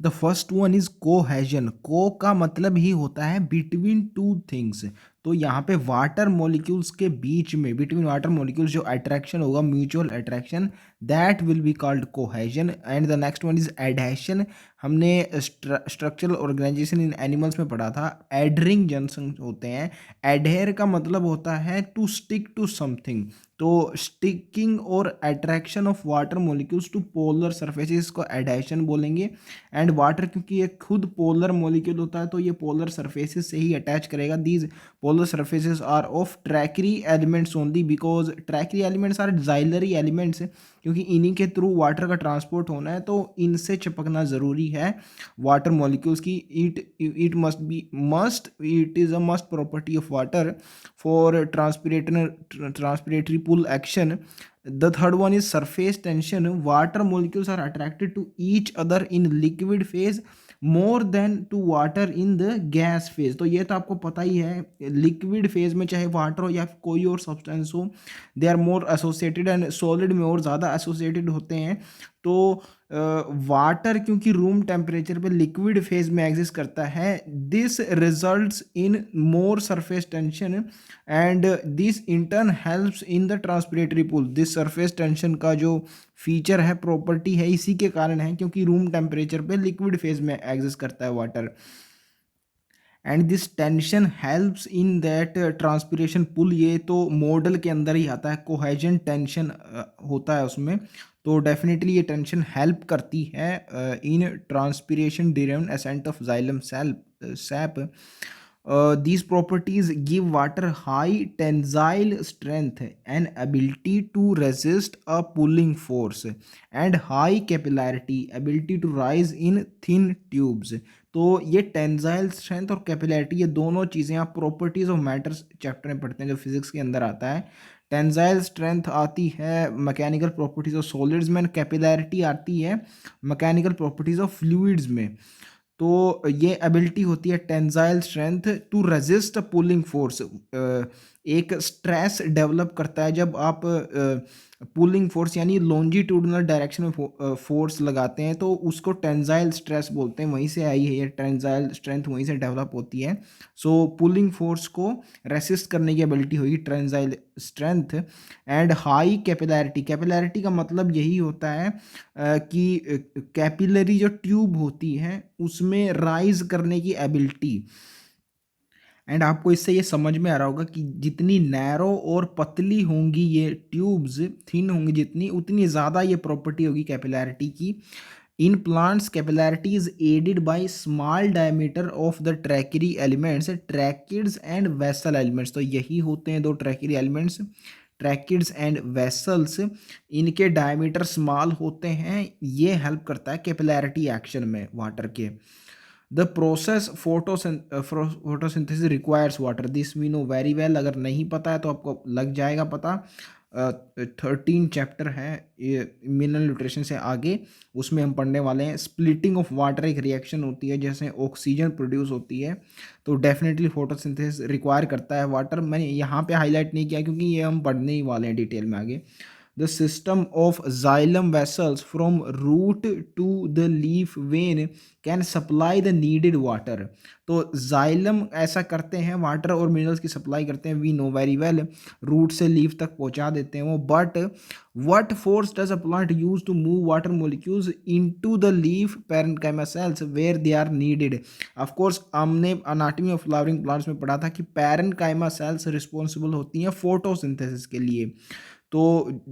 The first one is cohesion. को का मतलब ही होता है बिटवीन टू थिंग्स। तो यहाँ पे वाटर मॉलिक्यूल्स के बीच में, बिटवीन वाटर मॉलिक्यूल्स जो अट्रैक्शन होगा, mutual attraction, that will be called cohesion. And the next one is adhesion. हमने स्ट्रक्चरल ऑर्गेनाइजेशन इन एनिमल्स में पढ़ा था, एडरिंग जंक्शन होते हैं। एडहेर का मतलब होता है टू स्टिक टू समथिंग। तो स्टिकिंग और attraction of water molecules to polar surfaces को एडहेशन बोलेंगे। एंड वाटर क्योंकि ये खुद पोलर मॉलिक्यूल होता है तो ये पोलर सरफेसेस से ही अटैच करेगा। These polar surfaces are of tracheary elements only, because tracheary elements are xylary elements, क्योंकि इन्हीं के थ्रू वाटर का ट्रांसपोर्ट होना है तो इनसे चिपकना ज़रूरी है वाटर मॉलिक्यूल्स की। It it is a must property of water for transpiratory pull action. The third one is surface tension. Water molecules are attracted to each other in liquid phase more than to water in the gas phase. तो ये तो आपको पता ही है, liquid phase में चाहे water हो या कोई और सब्सटेंस हो, they are more associated, and solid में और ज़्यादा एसोसिएटेड होते हैं। तो वाटर क्योंकि रूम टेम्परेचर पे लिक्विड फेज में एग्जिस्ट करता है, this results in more surface tension and this in turn helps in the transpiratory pull. This surface tension का जो फीचर है, प्रॉपर्टी है, इसी के कारण है क्योंकि रूम टेम्परेचर पे लिक्विड फेज में एग्जिस्ट करता है water. And this tension helps in that transpiration pull. ये तो मॉडल के अंदर ही आता है, कोहेजन टेंशन होता है उसमें। तो डेफिनेटली ये टेंशन हेल्प करती है in transpiration during ascent of xylem sap. These properties give water high tensile strength and ability to resist a pulling force, and high capillarity, ability to rise in thin tubes. तो ये tensile strength और capillarity, ये दोनों चीज़ें आप properties of matters chapter में पढ़ते हैं जो फिजिक्स के अंदर आता है। टेंजाइल स्ट्रेंथ आती है मैकेनिकल प्रॉपर्टीज ऑफ सॉलिड्स में, कैपिलैरिटी आती है मैकेनिकल प्रॉपर्टीज ऑफ फ्लूइड्स में। तो ये एबिलिटी होती है tensile strength to resist pulling force. एक स्ट्रेस डेवलप करता है जब आप पुलिंग फोर्स यानी लॉन्जिट्यूडनल डायरेक्शन में फोर्स लगाते हैं, तो उसको टेंजाइल स्ट्रेस बोलते हैं। वहीं से आई है ये टेंजाइल स्ट्रेंथ, वहीं से डेवलप होती है। सो पुलिंग फोर्स को रेसिस्ट करने की एबिलिटी होगी tensile strength. And high capillarity, capillarity का मतलब यही होता है कि कैपिलरी जो ट्यूब होती है उसमें राइज करने की एबिलिटी। एंड आपको इससे ये समझ में आ रहा होगा कि जितनी नैरो और पतली होंगी ये ट्यूब्स, थिन होंगी जितनी, उतनी ज़्यादा ये प्रॉपर्टी होगी कैपिलैरिटी की। In plants capillarity is aided by small diameter of the tracheary elements, tracheids and vessel elements. तो यही होते हैं दो tracheary elements, tracheids and vessels. इनके डायमीटर स्मॉल होते हैं, ये हेल्प करता है कैपिलैरिटी एक्शन में वाटर के। The process photosynthesis requires water, this we know very well. अगर नहीं पता है तो आपको लग जाएगा पता। 13 चैप्टर है मिनरल न्यूट्रिशन से आगे, उसमें हम पढ़ने वाले हैं। स्प्लिटिंग ऑफ वाटर एक रिएक्शन होती है जैसे ऑक्सीजन प्रोड्यूस होती है, तो डेफिनेटली फोटोसिंथेसिस रिक्वायर करता है वाटर। मैंने यहाँ पे हाईलाइट नहीं किया क्योंकि ये हम पढ़ने ही वाले हैं डिटेल में आगे। The system of xylem vessels from root to the leaf vein can supply the needed water. तो xylem ऐसा करते हैं, वाटर और मिनरल्स की सप्लाई करते हैं, we know very well, root से लीफ तक पहुंचा देते हैं वो। But what force does a plant use to move water molecules into the leaf parenchyma cells where they are needed? Of course हमने anatomy of flowering plants में पढ़ा था कि parenchyma cells रिस्पॉन्सिबल होती हैं फोटोसिंथेसिस के लिए, तो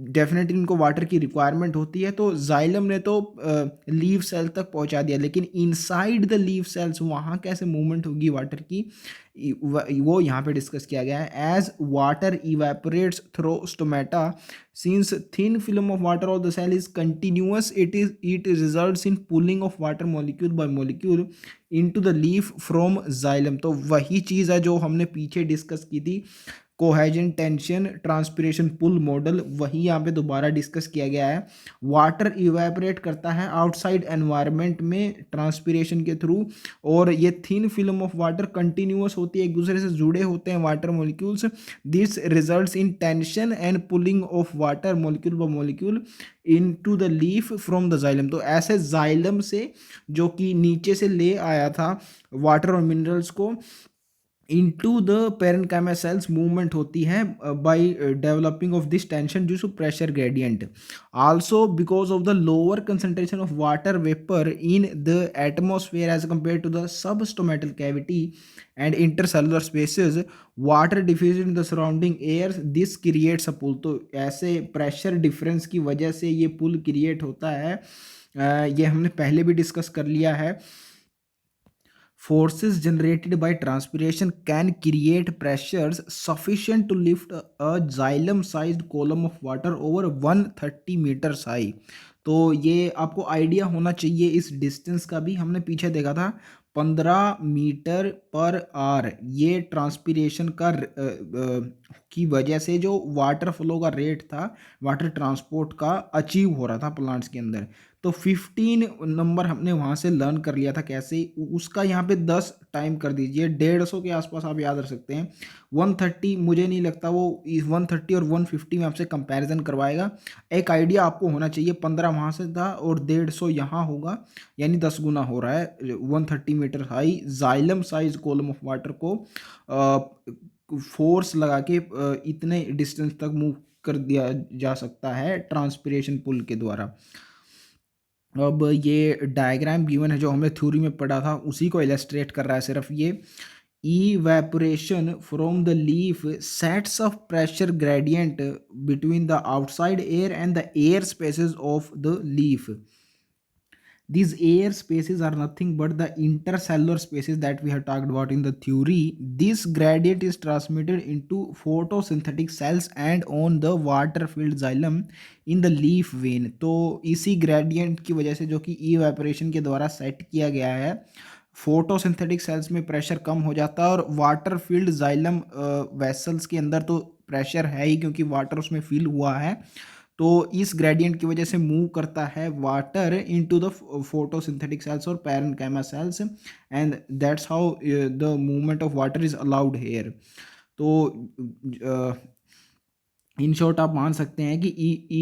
डेफिनेटली इनको वाटर की रिक्वायरमेंट होती है। तो जाइलम ने तो लीव सेल तक पहुंचा दिया, लेकिन इनसाइड द लीव सेल्स वहाँ कैसे मूवमेंट होगी वाटर की, वो यहाँ पे डिस्कस किया गया है। As water evaporates through stomata, since thin film of water of the cell is continuous, it results in pulling of water molecule by molecule into the leaf from xylem. तो वही चीज़ है जो हमने पीछे डिस्कस की थी, कोहेजन, टेंशन, ट्रांसपिरेशन, पुल model वही यहाँ पे दोबारा डिस्कस किया गया है। वाटर इवेपोरेट करता है आउटसाइड एनवायरनमेंट में ट्रांसपिरेशन के थ्रू, और ये thin film of water continuous होती है, एक दूसरे से जुड़े होते हैं water molecules. This results in tension and pulling of water molecule by molecule into the leaf from the xylem. तो ऐसे जाइलम से, जो कि नीचे से ले आया था वाटर और मिनरल्स को, into the parenchyma cells movement होती है by developing of this tension due to pressure gradient. Also because of the lower concentration of water vapour in the atmosphere as compare to the substomatal cavity and intercellular spaces, water diffuse in the surrounding air, this creates a pull. तो ऐसे pressure difference की वजह से ये पुल create होता है। ये हमने पहले भी डिस्कस कर लिया है। Forces generated by transpiration can create pressures sufficient to lift a xylem-sized column of water over 130 meters high। तो ये आपको आइडिया होना चाहिए इस डिस्टेंस का भी, हमने पीछे देखा था 15 मीटर पर आवर। ये ट्रांसपिरेशन का की वजह से जो वाटर फ्लो का रेट था, वाटर ट्रांसपोर्ट का अचीव हो रहा था प्लांट्स के अंदर। तो 15 नंबर हमने वहाँ से लर्न कर लिया था कैसे, उसका यहाँ पे 10 टाइम कर दीजिए, 150 के आसपास आप याद रख सकते हैं। 130 मुझे नहीं लगता वो 130 और 150 में आपसे कंपैरिजन करवाएगा। एक आइडिया आपको होना चाहिए, 15 वहाँ से था और 150 यहाँ होगा, यानी 10 गुना हो रहा है। 130 metre high xylem size column of water को फोर्स लगा के इतने डिस्टेंस तक मूव कर दिया जा सकता है ट्रांसपिरेशन पुल के द्वारा। अब ये डायग्राम गिवन है जो हमने थ्योरी में पढ़ा था, उसी को इलस्ट्रेट कर रहा है सिर्फ ये। evaporation from the leaf sets of pressure gradient between the outside air and the air spaces of the leaf. These air spaces are nothing but the intercellular spaces that we have talked about in the theory. This gradient is transmitted into photosynthetic cells and on the water filled xylem in the leaf vein. तो इसी gradient की वजह से, जो कि evaporation के द्वारा set किया गया है, फोटोसिंथेटिक सेल्स में प्रेशर कम हो जाता है, और वाटर फील्ड जाइलम वेसल्स के अंदर तो प्रेशर है ही क्योंकि वाटर उसमें फिल हुआ है। तो इस ग्रेडियंट की वजह से मूव करता है water into the photosynthetic cells और parenchyma cells, and that's how the movement of water is allowed here. तो इन शॉर्ट आप मान सकते हैं कि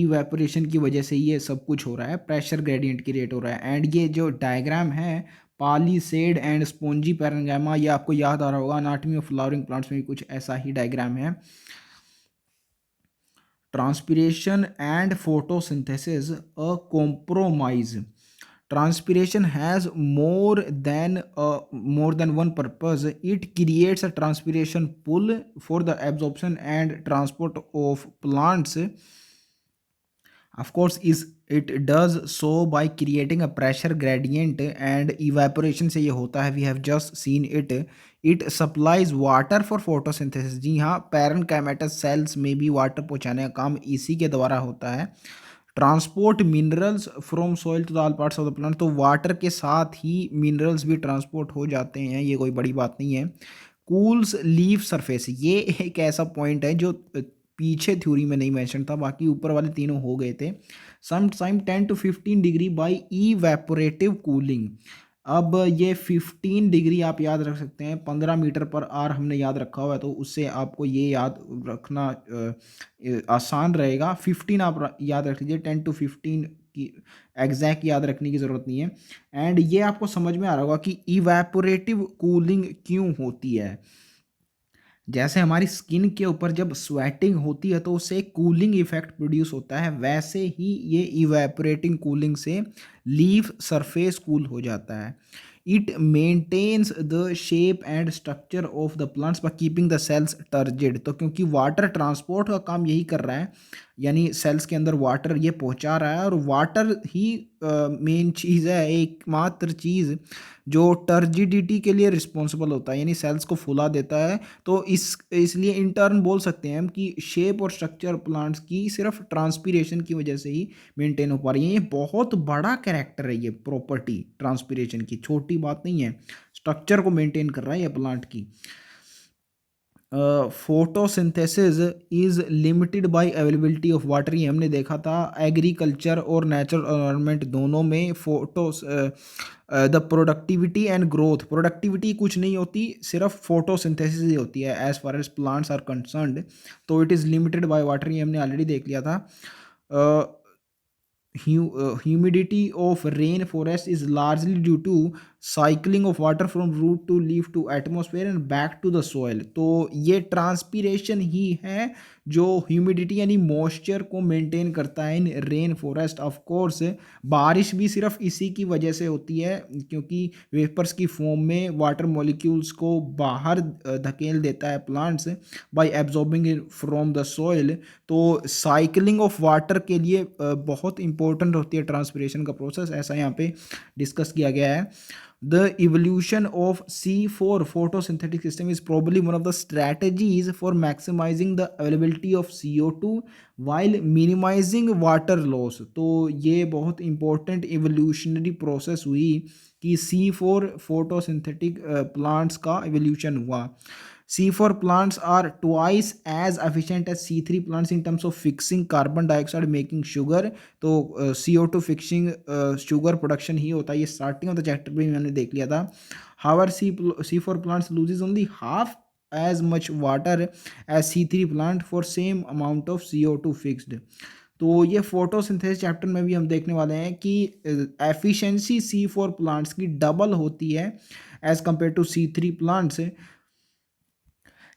इवेपोरेशन की वजह से ये सब कुछ हो रहा है, प्रेशर ग्रेडियंट क्रिएट हो रहा है। एंड ये जो डायग्राम है पॉलीसेड एंड स्पॉन्जी पैरेन्काइमा, ये आपको याद आ रहा होगा, अनाटमी ऑफ फ्लावरिंग प्लांट्स में भी कुछ ऐसा ही डायग्राम है। Transpiration and photosynthesis a compromise. Transpiration has more than one purpose. It creates a transpiration pull for the absorption and transport of plants. Of course, is it does so by creating a pressure gradient, and evaporation से ये होता है, we have just seen it. It supplies water for photosynthesis। जी हाँ, parenchymatous sales में भी water पहुँचाने का काम इसी के द्वारा होता है। Transport minerals from soil to the all parts of the plant. तो वाटर के साथ ही मिनरल्स भी ट्रांसपोर्ट हो जाते हैं, ये कोई बड़ी बात नहीं है। कूल्स लीफ सरफेस, ये एक ऐसा पॉइंट है जो पीछे थ्योरी में नहीं मेंशन था, बाकी ऊपर वाले तीनों हो गए थे। Some time 10 to 15 degree by evaporative cooling. अब ये 15 डिग्री आप याद रख सकते हैं, 15 मीटर पर आवर हमने याद रखा हुआ है, तो उससे आपको ये याद रखना आसान रहेगा। 15 आप याद रख लीजिए, 10 to 15 की एग्जैक्ट याद रखने की ज़रूरत नहीं है। एंड ये आपको समझ में आ रहा होगा कि इवेपोरेटिव कूलिंग क्यों होती है। जैसे हमारी स्किन के ऊपर जब स्वेटिंग होती है तो उससे एक कूलिंग इफेक्ट प्रोड्यूस होता है, वैसे ही ये इवेपोरेटिंग कूलिंग से लीफ सरफेस कूल हो जाता है। It maintains the shape and structure of the plants by keeping the cells turgid. तो क्योंकि वाटर ट्रांसपोर्ट का काम यही कर रहा है, यानी सेल्स के अंदर वाटर ये पहुंचा रहा है, और वाटर ही मेन चीज़ है, एकमात्र चीज़ जो टर्जिडिटी के लिए रिस्पॉन्सिबल होता है, यानी सेल्स को फुला देता है। तो इसलिए इन टर्न बोल सकते हैं हम कि शेप और स्ट्रक्चर प्लांट्स की सिर्फ ट्रांसपीरेशन की वजह से ही मेंटेन हो पा रही है। ये बहुत बड़ा कैरेक्टर है, ये प्रॉपर्टी ट्रांसपीरेशन की छोटी बात नहीं है, स्ट्रक्चर को मेंटेन कर रहा है ये प्लांट की। Photosynthesis is limited by availability of water, ये हमने देखा था एग्रीकल्चर और नेचुरल एनवायरनमेंट दोनों में। The productivity and growth, productivity कुछ नहीं होती, सिर्फ फोटोसिंथेसिस ही होती है as far as plants are concerned. तो it is limited by water, ये हमने ऑलरेडी देख लिया था। Humidity of rainforest is largely due to cycling of water from root to leaf to atmosphere and back to the soil। तो ये transpiration ही है जो ह्यूमिडिटी यानी मॉइस्चर को मेंटेन करता है इन रेन फॉरेस्ट। ऑफ कोर्स बारिश भी सिर्फ इसी की वजह से होती है, क्योंकि वेपर्स की फॉर्म में वाटर मॉलिक्यूल्स को बाहर धकेल देता है plants by absorbing it from the soil. तो साइकिलिंग ऑफ वाटर के लिए बहुत इंपॉर्टेंट होती है ट्रांसपिरेशन का प्रोसेस, ऐसा यहाँ पे डिस्कस किया गया है। The evolution of C4 photosynthetic system is probably one of the strategies for maximizing the availability of CO2 while minimizing water loss। तो ये बहुत इंपॉर्टेंट इवोल्यूशनरी प्रोसेस हुई कि C4 photosynthetic प्लांट्स का इवोल्यूशन हुआ। C4 plants are twice as efficient as C3 plants in terms of fixing carbon dioxide making sugar। तो CO2 fixing sugar production ही होता है, ये स्टार्टिंग ऑफ द चैप्टर में मैंने देख लिया था। हावर C4 plants loses only half as much water as C3 plant for same amount of CO2 fixed। तो ये फोटोसिंथेसिस चैप्टर में भी हम देखने वाले हैं कि एफिशिएंसी C4 प्लांट्स की डबल होती है as compare to C3 plants.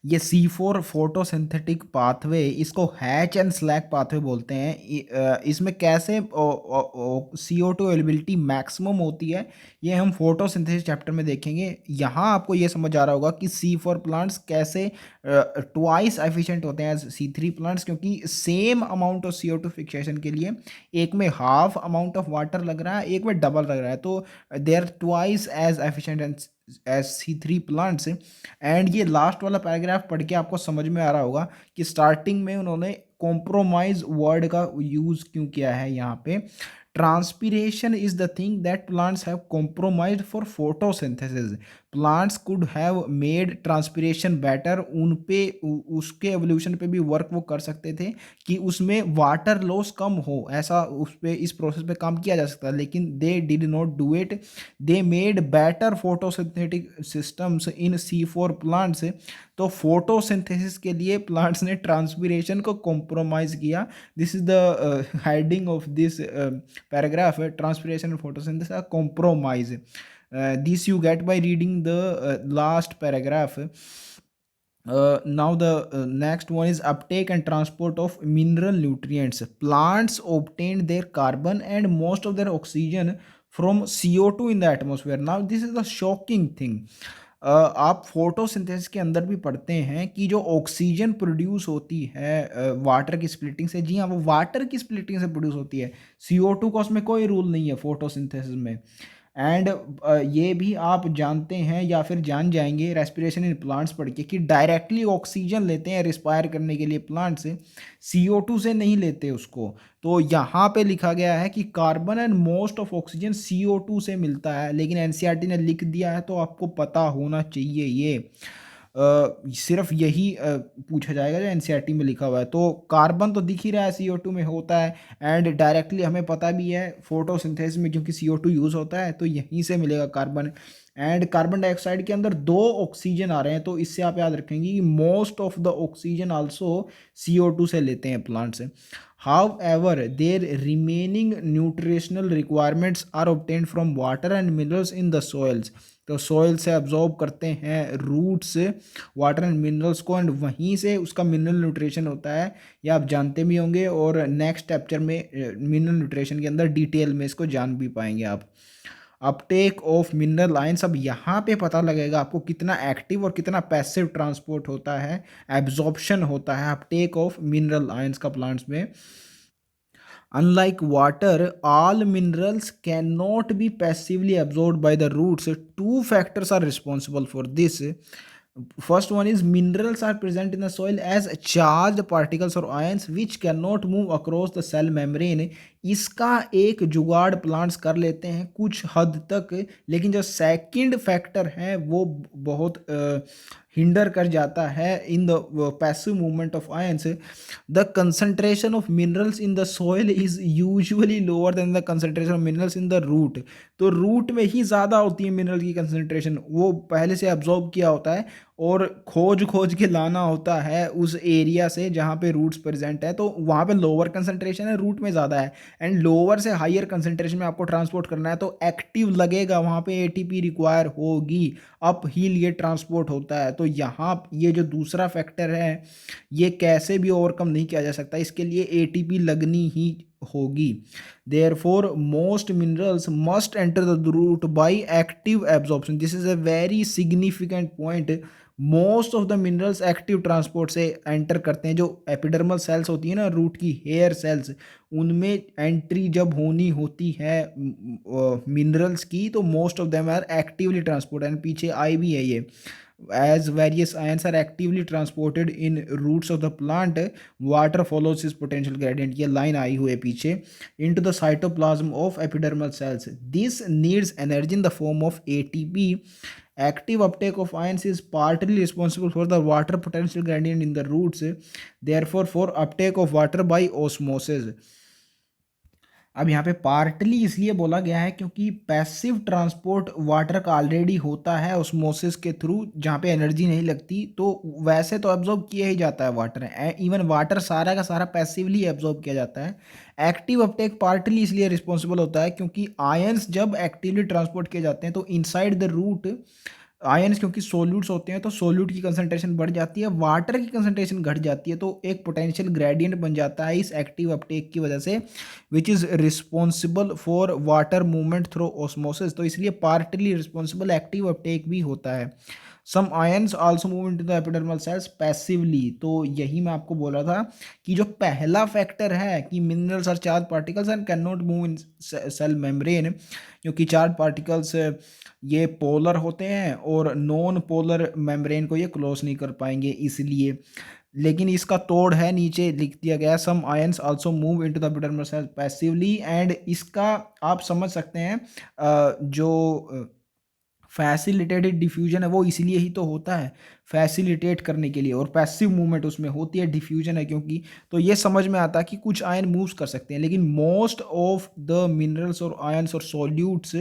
ये C4 फोटोसिंथेटिक पाथवे, इसको हैच एंड स्लैक पाथवे बोलते हैं। इसमें कैसे CO2 अवेलेबिलिटी मैक्सिमम होती है, ये हम फोटोसिंथेसिस चैप्टर में देखेंगे। यहाँ आपको ये समझ आ रहा होगा कि C4 प्लांट्स कैसे ट्वाइस एफिशिएंट होते हैं एज C3 प्लांट्स, क्योंकि same amount of CO2 fixation के लिए एक में हाफ अमाउंट ऑफ वाटर लग रहा है, एक में डबल लग रहा है। तो they are twice as efficient as C3 plants. And ये लास्ट वाला पैराग्राफ पढ़ के आपको समझ में आ रहा होगा कि स्टार्टिंग में उन्होंने कॉम्प्रोमाइज वर्ड का यूज क्यों किया है यहाँ पे। Transpiration is the thing that plants have compromised for photosynthesis. Plants could have made transpiration better, उन पे उसके एवोल्यूशन पे भी वर्क वो कर सकते थे कि उसमें वाटर लॉस कम हो, ऐसा उस पे इस प्रोसेस पे काम किया जा सकता है, लेकिन they did not do it. They made better photosynthetic systems in C4 plants. तो फोटोसिंथेसिस के लिए प्लांट्स ने ट्रांसपीरेशन को कॉम्प्रोमाइज किया। This is the heading of this paragraph, transpiration and photosynthesis are compromise. This you get by reading the last paragraph। Now the next one is uptake and transport of mineral nutrients। Plants obtain their carbon and most of their oxygen from CO2 in the atmosphere। Now this is the shocking thing। आप photosynthesis के अंदर भी पढ़ते हैं कि जो oxygen produce होती है वाटर की स्प्लिटिंग से, जी हाँ वो वाटर की स्प्लिटिंग से प्रोड्यूस होती है। CO2 का उसमें कोई रूल नहीं है फोटोसिंथेसिस में। एंड ये भी आप जानते हैं या फिर जान जाएंगे रेस्पिरेशन इन प्लांट्स पढ़ के कि डायरेक्टली ऑक्सीजन लेते हैं रिस्पायर करने के लिए प्लांट से, CO2 से नहीं लेते उसको। तो यहाँ पे लिखा गया है कि carbon and most of oxygen CO2 से मिलता है, लेकिन NCERT ने लिख दिया है तो आपको पता होना चाहिए ये। सिर्फ यही पूछा जाएगा जो NCERT में लिखा हुआ है। तो कार्बन तो दिख ही रहा है CO2 में होता है, एंड डायरेक्टली हमें पता भी है फोटोसिंथेसिस में क्योंकि CO2 यूज़ होता है तो यहीं से मिलेगा कार्बन। एंड कार्बन डाइऑक्साइड के अंदर 2 ऑक्सीजन आ रहे हैं, तो इससे आप याद रखेंगे कि most of the oxygen also CO2 से लेते हैं प्लांट से। However, their remaining nutritional requirements are obtained from water and minerals in the soils। तो सॉइल से अब्जॉर्ब करते हैं रूट से वाटर एंड मिनरल्स को, एंड वहीं से उसका मिनरल न्यूट्रिशन होता है, ये आप जानते भी होंगे और नेक्स्ट चैप्टर में मिनरल न्यूट्रिशन के अंदर डिटेल में इसको जान भी पाएंगे आप। अपटेक ऑफ मिनरल आयंस, अब यहाँ पे पता लगेगा आपको कितना एक्टिव और कितना पैसिव ट्रांसपोर्ट होता है, एब्जॉर्प्शन होता है अपटेक ऑफ मिनरल आयंस का प्लांट्स में। Unlike water, all minerals cannot be passively absorbed by the roots। Two factors are responsible for this। First one is minerals are present in the soil as charged particles or ions which cannot move across the cell membrane इसका एक जुगाड़ plants कर लेते हैं कुछ हद तक, लेकिन जो सेकंड फैक्टर है वो बहुत हिंडर कर जाता है in the passive movement of ions. The concentration of minerals in the soil is usually lower than the concentration of minerals in the root. तो रूट में ही ज़्यादा होती है मिनरल की कंसंट्रेशन, वो पहले से अब्जॉर्ब किया होता है और खोज खोज के लाना होता है उस एरिया से जहाँ पे रूट्स प्रेजेंट है, तो वहाँ पे लोअर कंसंट्रेशन है, रूट में ज़्यादा है। एंड लोअर से हायर कंसंट्रेशन में आपको ट्रांसपोर्ट करना है तो एक्टिव लगेगा, वहाँ पे एटीपी रिक्वायर होगी, अप हिल ये ट्रांसपोर्ट होता है। तो यहाँ ये जो दूसरा फैक्टर है ये कैसे भी ओवरकम नहीं किया जा सकता, इसके लिए एटीपी लगनी ही होगी। Therefore most minerals must enter the root by active absorption. This is a very significant point. Most of the minerals active transport से एंटर करते हैं। जो एपिडर्मल सेल्स होती है ना रूट की, हेयर सेल्स, उनमें एंट्री जब होनी होती है मिनरल्स की तो most of them are actively transport. And पीछे आई भी है ये, as various ions are actively transported in roots of the plant, water follows its potential gradient, ये line आई हुई है पीछे, into the cytoplasm of epidermal cells. This needs energy in the form of ATP. Active uptake of ions is partly responsible for the water potential gradient in the roots, therefore for uptake of water by osmosis. अब यहाँ पे partly इसलिए बोला गया है क्योंकि passive transport water का already होता है ऑस्मोसिस के थ्रू, जहाँ पे एनर्जी नहीं लगती, तो वैसे तो एब्जॉर्ब किया ही जाता है वाटर। इवन वाटर सारा का सारा पैसिवली एब्जॉर्ब किया जाता है। एक्टिव अपटेक पार्टली इसलिए रिस्पॉन्सिबल होता है क्योंकि आयंस जब एक्टिवली ट्रांसपोर्ट किए जाते हैं तो इनसाइड द रूट आयंस क्योंकि सोल्यूट्स होते हैं तो सोल्यूट की कंसंट्रेशन बढ़ जाती है, वाटर की कंसंट्रेशन घट जाती है, तो एक पोटेंशियल ग्रेडियंट बन जाता है इस एक्टिव अपटेक की वजह से, which is responsible for water movement through osmosis. तो इसलिए पार्टली रिस्पॉन्सिबल एक्टिव अपटेक भी होता है। Some ions also move into the epidermal cells passively. तो यही मैं आपको बोल रहा था कि जो पहला फैक्टर है कि minerals are charge particles and can not move in cell membrane, क्योंकि चार्ज पार्टिकल्स ये पोलर होते हैं और नॉन पोलर मेम्ब्रेन को ये क्लोज नहीं कर पाएंगे इसलिए। लेकिन इसका तोड़ है, नीचे लिख दिया गया some ions also move into the epidermal cell passively. And इसका आप समझ सकते हैं जो फैसिलिटेटेड डिफ्यूजन है वो इसलिए ही तो होता है, फैसिलिटेट करने के लिए, और पैसिव मूवमेंट उसमें होती है, डिफ्यूजन है क्योंकि। तो ये समझ में आता है कि कुछ आयन मूव्स कर सकते हैं, लेकिन मोस्ट ऑफ द मिनरल्स और आयंस और सॉल्यूट्स,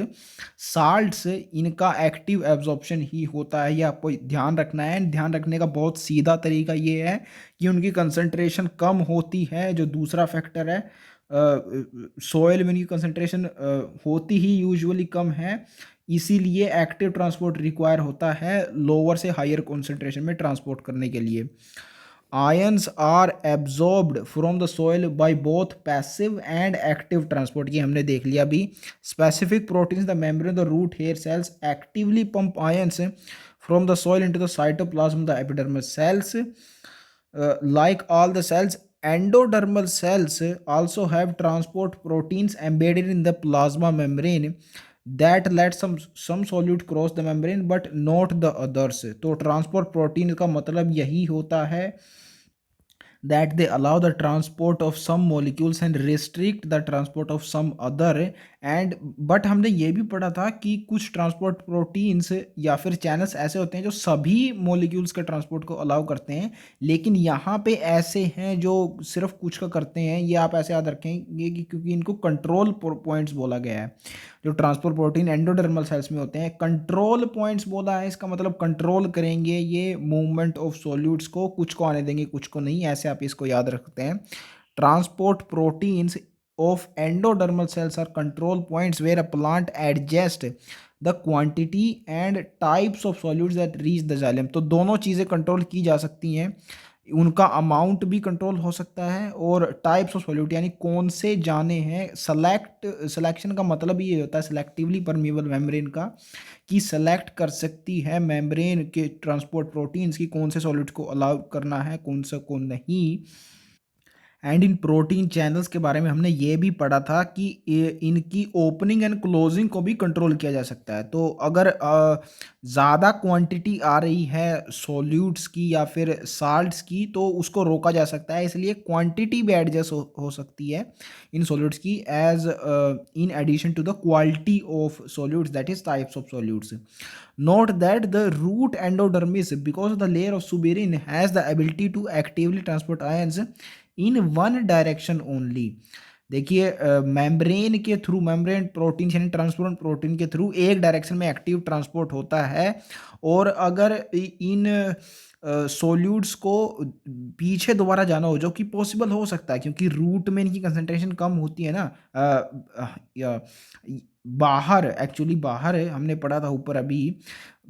साल्ट्स, इनका एक्टिव एब्जॉर्प्शन ही होता है। ये आपको ध्यान रखना है। ध्यान रखने का बहुत सीधा तरीका ये है कि उनकी कंसंट्रेशन कम होती है, जो दूसरा फैक्टर है सोयल में उनकी कंसंट्रेशन होती ही यूजुअली कम है, इसीलिए एक्टिव ट्रांसपोर्ट रिक्वायर होता है लोअर से हायर कॉन्सेंट्रेशन में ट्रांसपोर्ट करने के लिए। Ions are absorbed from the soil by both passive and active transport, ये हमने देख लिया अभी। Specific proteins the membrane the root hair cells actively pump ions from the soil into the cytoplasm the epidermal cells. Like all the cells, endodermal cells also have transport proteins embedded in the plasma membrane that let some solute cross the membrane but not the others. तो transport protein का मतलब यही होता है that they allow the transport of some molecules and restrict the transport of some other। and but हमने ये भी पढ़ा था कि कुछ ट्रांसपोर्ट प्रोटीन्स या फिर चैनल्स ऐसे होते हैं जो सभी मॉलिक्यूल्स के ट्रांसपोर्ट को अलाउ करते हैं, लेकिन यहाँ पे ऐसे हैं जो सिर्फ कुछ का करते हैं। ये आप ऐसे याद रखेंगे कि क्योंकि इनको कंट्रोल पॉइंट्स बोला गया है। जो ट्रांसपोर्ट प्रोटीन एंडोडर्मल सेल्स में होते हैं, कंट्रोल पॉइंट्स बोला है, इसका मतलब कंट्रोल करेंगे ये मूवमेंट ऑफ सॉल्यूट्स को, कुछ को आने देंगे कुछ को नहीं, ऐसे आप इसको याद रखते हैं। Transport proteins of endodermal cells are control points where a plant adjusts the quantity and types of solutes that reach the xylem। तो दोनों चीज़ें कंट्रोल की जा सकती हैं, उनका अमाउंट भी कंट्रोल हो सकता है और टाइप्स ऑफ सॉल्यूट यानी कौन से जाने हैं। सिलेक्शन का मतलब ये होता है सिलेक्टिवली परमीबल मेम्ब्रेन का, कि सेलेक्ट कर सकती है मेम्ब्रेन के ट्रांसपोर्ट प्रोटीन्स की कौन से सॉल्यूट को अलाउ करना है कौन सा को नहीं। एंड इन प्रोटीन चैनल्स के बारे में हमने ये भी पढ़ा था कि इनकी ओपनिंग एंड क्लोजिंग को भी कंट्रोल किया जा सकता है। तो अगर ज़्यादा क्वांटिटी आ रही है सॉल्यूट्स की या फिर साल्ट्स की तो उसको रोका जा सकता है, इसलिए क्वांटिटी भी एडजस्ट हो सकती है इन सॉल्यूट्स की as in addition to the quality of solutes, that is types of solutes. Note that the root endodermis, because of the layer of suberin, has the ability to actively transport ions in one direction only। देखिए membrane के through, membrane protein यानी transport protein के through एक direction में active transport होता है। और अगर इन सोल्यूट्स को पीछे दोबारा जाना हो, जो कि पॉसिबल हो सकता है क्योंकि रूट में इनकी कंसंट्रेशन कम होती है ना, या बाहर, एक्चुअली बाहर है, हमने पढ़ा था ऊपर अभी,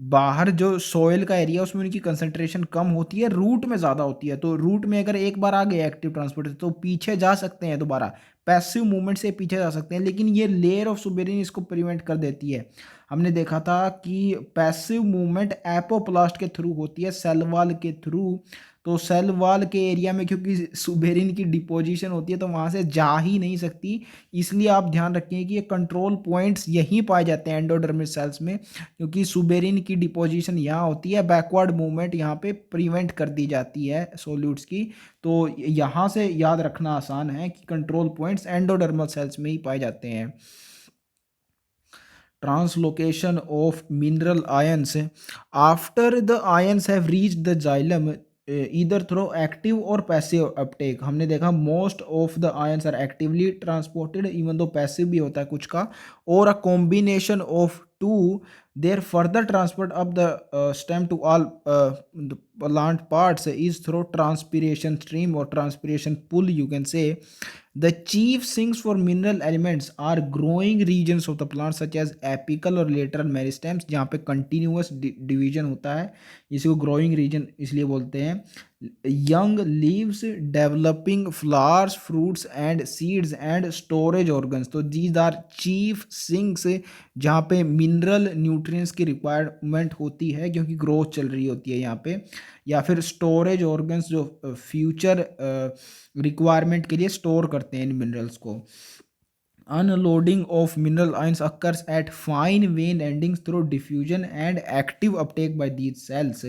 बाहर जो सॉइल का एरिया उसमें उनकी कंसंट्रेशन कम होती है, रूट में ज़्यादा होती है। तो रूट में अगर एक बार आ गए एक्टिव ट्रांसपोर्ट तो पीछे जा सकते हैं, दोबारा पैसिव मूवमेंट से पीछे जा सकते हैं, लेकिन ये लेयर ऑफ सुबेरिन इसको प्रिवेंट कर देती है। हमने देखा था कि पैसिव मूवमेंट एपोप्लास्ट के थ्रू होती है, सेल वॉल के थ्रू। तो सेल वॉल के एरिया में क्योंकि सुबेरिन की डिपोजिशन होती है तो वहाँ से जा ही नहीं सकती, इसलिए आप ध्यान रखें कि ये कंट्रोल पॉइंट्स यहीं पाए जाते हैं एंडोडर्मिस सेल्स में, क्योंकि सुबेरिन की डिपोजिशन यहाँ होती है, बैकवर्ड मूवमेंट यहाँ पे प्रिवेंट कर दी जाती है सोल्यूट्स की। तो यहाँ से याद रखना आसान है कि कंट्रोल पॉइंट्स एंडोडर्मल सेल्स में ही पाए जाते हैं। Translocation of mineral ions after the ions have reached the xylem, either through active or passive uptake। हमने देखा most of the ions are actively transported, even though passive भी होता है कुछ का, or a combination of two। their further transport up the stem to all the plant parts is through transpiration stream or transpiration pull, you can say। The chief sinks for mineral elements are growing regions of the plant such as apical और lateral meristems, जहाँ पे continuous division होता है, इसी को growing region इसलिए बोलते हैं। Young leaves, developing flowers, fruits and seeds and storage organs। तो these are chief sinks जहाँ पे mineral nutrients की requirement होती है क्योंकि growth चल रही होती है यहाँ पे, या फिर storage organs जो future रिक्वायरमेंट के लिए स्टोर करते हैं इन मिनरल्स को। Unloading of mineral ions occurs at fine vein endings through diffusion and active uptake by these cells.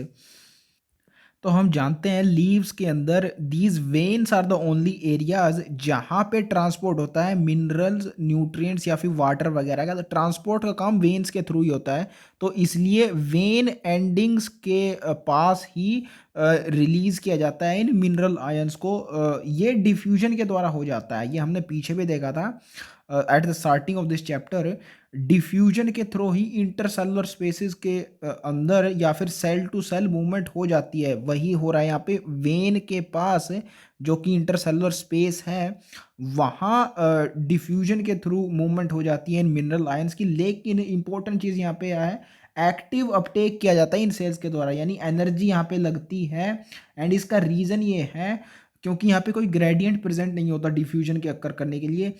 तो हम जानते हैं लीव्स के अंदर these veins are the only areas जहाँ पे ट्रांसपोर्ट होता है मिनरल्स, न्यूट्रिएंट्स या फिर वाटर वगैरह का। तो ट्रांसपोर्ट का काम वेन्स के थ्रू ही होता है, तो इसलिए वेन एंडिंग्स के पास ही रिलीज किया जाता है इन मिनरल आयंस को। ये डिफ्यूजन के द्वारा हो जाता है, ये हमने पीछे भी देखा था at the starting of this chapter. Diffusion के थ्रू ही इंटरसेलुलर स्पेसेस के अंदर या फिर सेल टू सेल मूवमेंट हो जाती है, वही हो रहा है यहाँ पे वेन के पास जो कि इंटरसेलुलर स्पेस है, वहाँ डिफ्यूजन के थ्रू मूवमेंट हो जाती है इन मिनरल आयंस की। लेकिन इंपॉर्टेंट चीज़ यहाँ पे है, एक्टिव अपटेक किया जाता है इन सेल्स के द्वारा, यानी एनर्जी यहाँ पे लगती है। एंड इसका रीज़न ये है क्योंकि यहाँ पे कोई ग्रेडियंट प्रेजेंट नहीं होता डिफ्यूजन के अक्कर करने के लिए,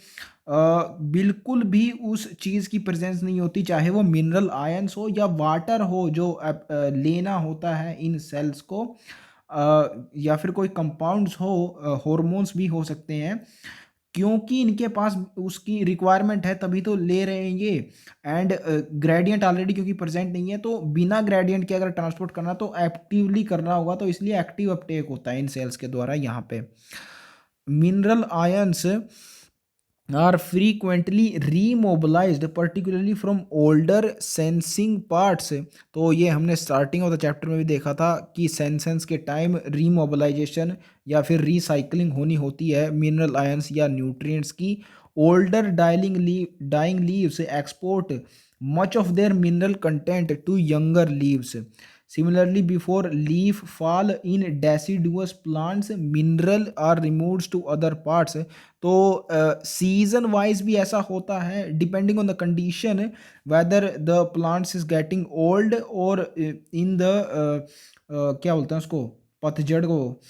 बिल्कुल भी उस चीज़ की प्रेजेंस नहीं होती, चाहे वो मिनरल आयंस हो या वाटर हो जो लेना होता है इन सेल्स को, या फिर कोई कंपाउंड्स हो, हॉर्मोन्स भी हो सकते हैं, क्योंकि इनके पास उसकी रिक्वायरमेंट है तभी तो ले रहे हैं ये। एंड ग्रेडियंट ऑलरेडी क्योंकि प्रेजेंट नहीं है, तो बिना ग्रेडियंट के अगर ट्रांसपोर्ट करना तो एक्टिवली करना होगा, तो इसलिए एक्टिव अपटेक होता है इन सेल्स के द्वारा यहाँ पे। Mineral ions are frequently remobilized particularly from older sensing parts। तो ये हमने स्टार्टिंग ऑफ द चैप्टर में भी देखा था कि सेंसेंस के टाइम रीमोबिलाइजेशन या फिर रिसाइकलिंग होनी होती है मिनरल आयंस या न्यूट्रिएंट्स की। Older dying leaves export much of their mineral content to younger leaves. Similarly, before leaf fall in deciduous plants, mineral are removed to other parts। तो season wise भी ऐसा होता है, depending on the condition whether the plants is getting old और in the क्या बोलते हैं उसको, पतझड़ को,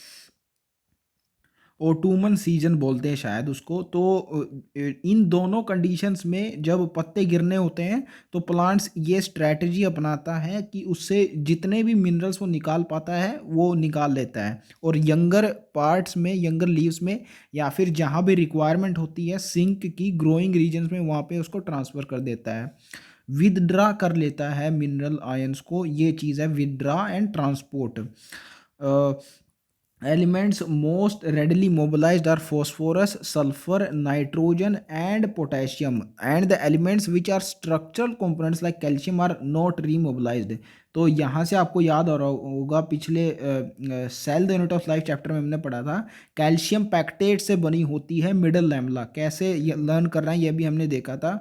ओटोमन सीजन बोलते हैं शायद उसको। तो इन दोनों कंडीशंस में जब पत्ते गिरने होते हैं तो प्लांट्स ये स्ट्रैटेजी अपनाता है कि उससे जितने भी मिनरल्स वो निकाल पाता है वो निकाल लेता है, और यंगर पार्ट्स में, यंगर लीव्स में, या फिर जहाँ भी रिक्वायरमेंट होती है सिंक की ग्रोइंग रीजन्स में, वहाँ पे उसको ट्रांसफ़र कर देता है, विदड्रा कर लेता है मिनरल आयंस को। ये चीज़ है withdraw and transport. Elements most readily mobilized are phosphorus, sulfur, nitrogen, and potassium. And the elements which are structural components like calcium are not remobilized. तो यहाँ से आपको याद आ रहा होगा पिछले cell the unit of life chapter में हमने पढ़ा था, कैल्शियम पैक्टेट से बनी होती है मिडल लैमेला। कैसे लर्न कर रहे हैं ये भी हमने देखा था।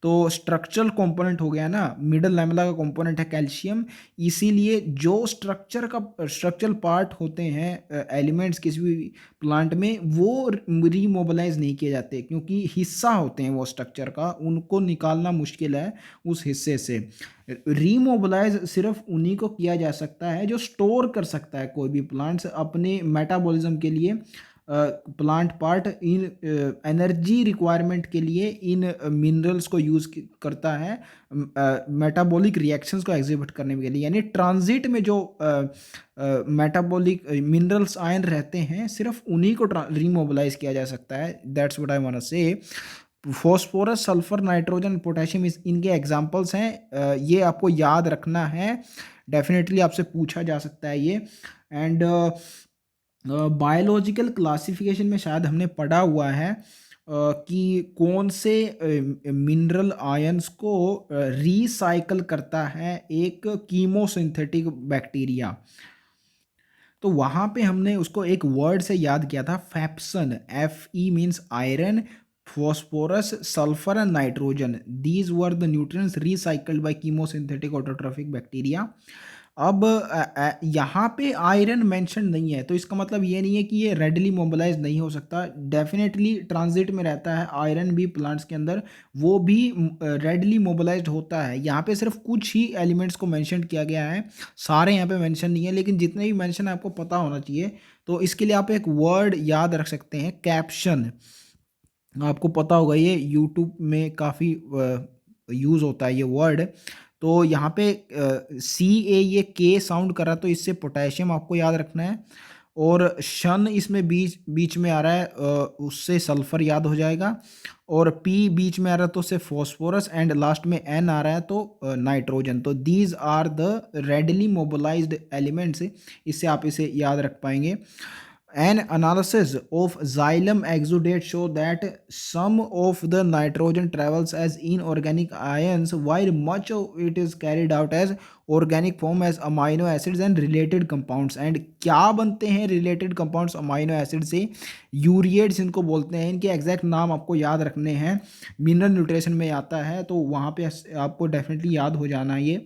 तो स्ट्रक्चरल कंपोनेंट हो गया ना, मिडल लैमेला का कंपोनेंट है कैल्शियम। इसीलिए जो स्ट्रक्चरल पार्ट होते हैं एलिमेंट्स किसी भी प्लांट में, वो रीमोबलाइज नहीं किए जाते क्योंकि हिस्सा होते हैं वो स्ट्रक्चर का, उनको निकालना मुश्किल है उस हिस्से से। रीमोबलाइज सिर्फ उन्हीं को किया जा सकता है जो स्टोर कर सकता है कोई भी प्लांट्स अपने मेटाबॉलिज्म के लिए। Plant part in energy requirement के लिए इन मिनरल्स को यूज़ करता है मेटाबॉलिक रिएक्शंस को एग्जिबिट करने के लिए। यानी ट्रांजिट में जो मेटाबॉलिक मिनरल्स आयन रहते हैं सिर्फ उन्हीं को रीमोबलाइज किया जा सकता है। That's what I want to say. Phosphorus, sulphur, nitrogen, potassium इनके एग्जाम्पल्स हैं। ये आपको याद रखना है, डेफिनेटली आपसे पूछा जा सकता है ये। एंड बायोलॉजिकल क्लासिफिकेशन में शायद हमने पढ़ा हुआ है कि कौन से मिनरल आयंस को रिसाइकल करता है एक कीमोसिंथेटिक बैक्टीरिया। तो वहाँ पे हमने उसको एक वर्ड से याद किया था, फैप्सन। Fe means iron, phosphorus, sulfur and nitrogen. These were the nutrients recycled by chemosynthetic autotrophic bacteria. अब यहाँ पे आयरन मेंशन नहीं है तो इसका मतलब ये नहीं है कि ये रेडली मोबिलाइज नहीं हो सकता। डेफिनेटली ट्रांजिट में रहता है आयरन भी प्लांट्स के अंदर, वो भी रेडली मोबिलाइज्ड होता है। यहाँ पे सिर्फ कुछ ही एलिमेंट्स को मेंशन किया गया है, सारे यहाँ पे मेंशन नहीं है, लेकिन जितने भी मेंशन है आपको पता होना चाहिए। तो इसके लिए आप एक वर्ड याद रख सकते हैं, कैप्शन। आपको पता होगा ये यूट्यूब में काफ़ी यूज़ होता है ये वर्ड। तो यहाँ पे सी ए ये के साउंड कर रहा है तो इससे पोटेशियम आपको याद रखना है, और शन इसमें बीच बीच में आ रहा है उससे सल्फर याद हो जाएगा, और पी बीच में आ रहा है तो उससे फॉस्फोरस, एंड लास्ट में एन आ रहा है तो नाइट्रोजन। तो these are the readily mobilised elements, इससे आप इसे याद रख पाएंगे। An analysis of xylem exudate show that some of the nitrogen travels as inorganic ions while much of it is carried out as organic form as amino acids and related compounds। and क्या बनते हैं related compounds amino acid से? यूरिएट्स इनको बोलते हैं। इनके exact नाम आपको याद रखने हैं, मिनरल न्यूट्रिशन में आता है तो वहाँ पे आपको डेफिनेटली याद हो जाना है ये।